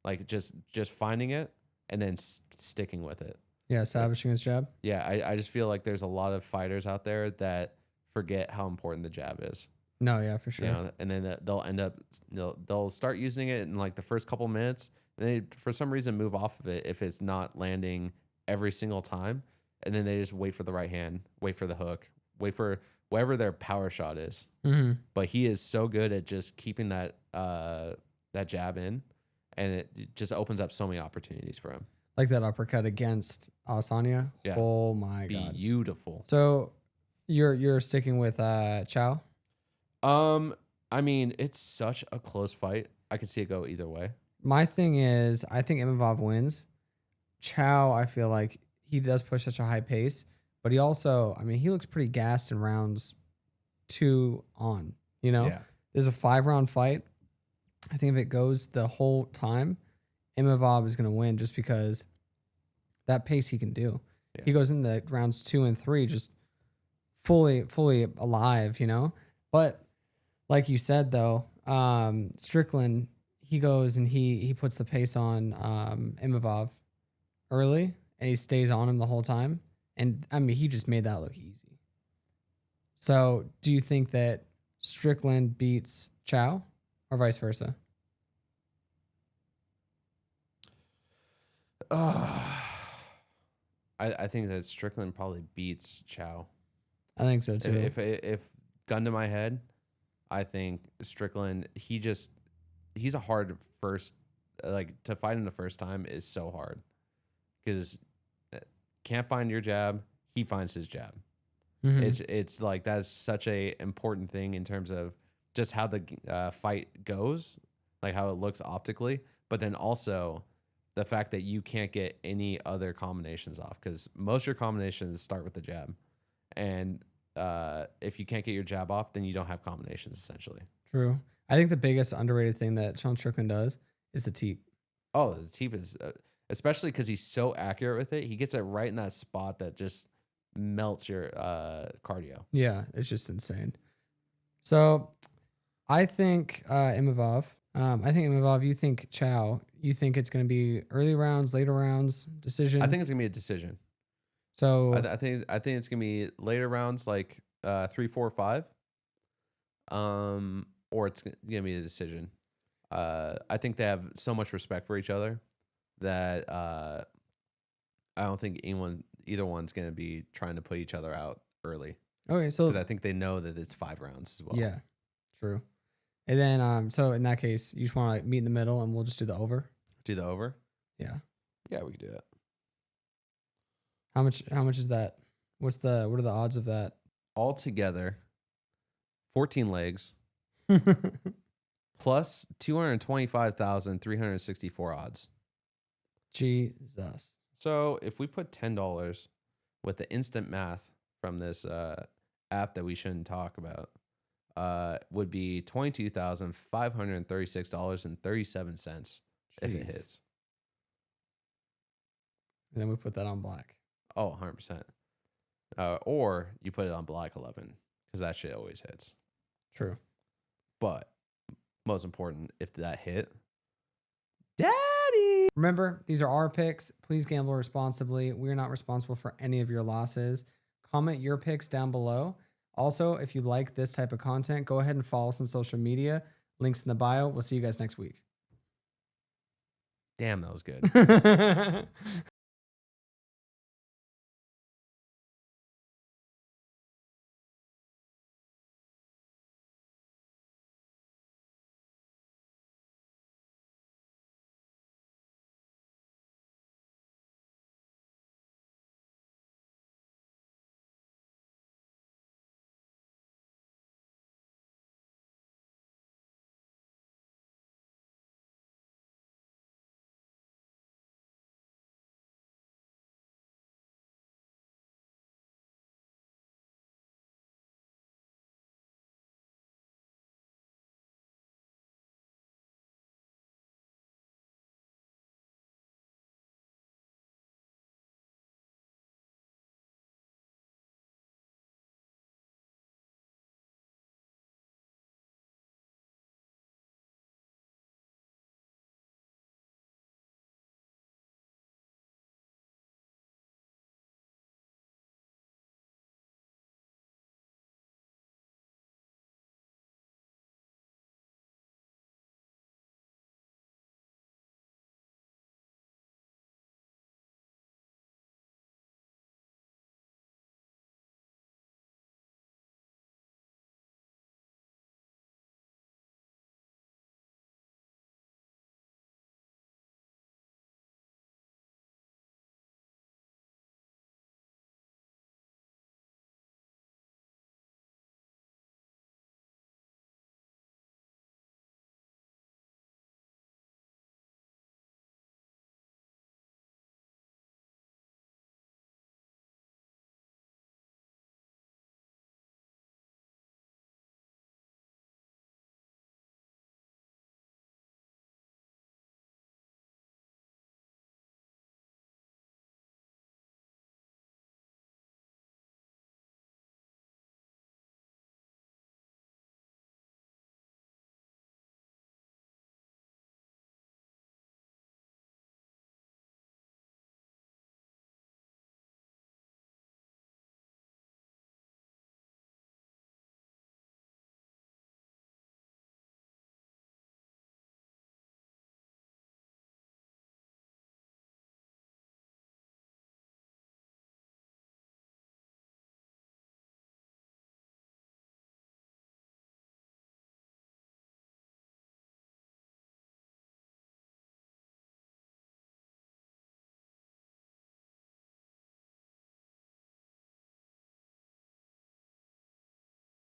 like just finding it and then sticking with it. Yeah, savaging his jab. Yeah, I just feel like there's a lot of fighters out there that forget how important the jab is. No, yeah, for sure. You know, and then they'll end up they'll start using it in like the first couple minutes, and they for some reason move off of it if it's not landing every single time, and then they just wait for the right hand, wait for the hook, wait for whatever their power shot is. Mm-hmm. But he is so good at just keeping that that jab in, and it just opens up so many opportunities for him. Like that uppercut against Adesanya. Yeah. Oh my god. Beautiful. So you're sticking with Chow? I mean, it's such a close fight. I could see it go either way. My thing is, I think Imavov wins. Chow, I feel like he does push such a high pace, but he also, I mean, he looks pretty gassed in rounds 2 on. You know, Yeah. There's a 5-round fight. I think if it goes the whole time, Imavov is going to win just because that pace he can do. Yeah. He goes into rounds 2 and 3 just fully alive, you know. But like you said, though, Strickland, he goes and he puts the pace on Imavov early, and he stays on him the whole time. And I mean, he just made that look easy. So, do you think that Strickland beats Chow, or vice versa? I think that Strickland probably beats Chow. I think so too. If gun to my head, I think Strickland. He's a hard first. Like to fight him the first time is so hard because can't find your jab. He finds his jab. Mm-hmm. It's like that's such a important thing in terms of just how the fight goes, like how it looks optically, but then also the fact that you can't get any other combinations off because most of your combinations start with the jab, and if you can't get your jab off, then you don't have combinations essentially. True. I think the biggest underrated thing that Sean Strickland does is the teep. Oh, the teep is especially because he's so accurate with it. He gets it right in that spot that just melts your cardio. Yeah, it's just insane. So I think Imavov. I think Imavov. You think Chow. You think it's going to be early rounds, later rounds, decision? I think it's going to be a decision. So I think it's going to be later rounds, like 3, 4, 5. Or it's gonna be a decision. I think they have so much respect for each other that I don't think either one's gonna be trying to put each other out early. Okay, so Because I think they know that it's 5 rounds as well. yeah, true. And then so in that case, you just want to like meet in the middle, and we'll just do the over. Do the over? Yeah. Yeah, we could do that. How much is that? What are the odds of that? Altogether, 14 legs plus 225,364 odds. Jesus. So if we put $10 with the instant math from this app that we shouldn't talk about, would be $22,536.37 if it hits. And then we put that on black. Oh, 100%. Or you put it on black 11 because that shit always hits. True. But most important, if that hit, Daddy. Remember, these are our picks. Please gamble responsibly. We're not responsible for any of your losses. Comment your picks down below. Also, if you like this type of content, go ahead and follow us on social media. Links in the bio. We'll see you guys next week. Damn, that was good.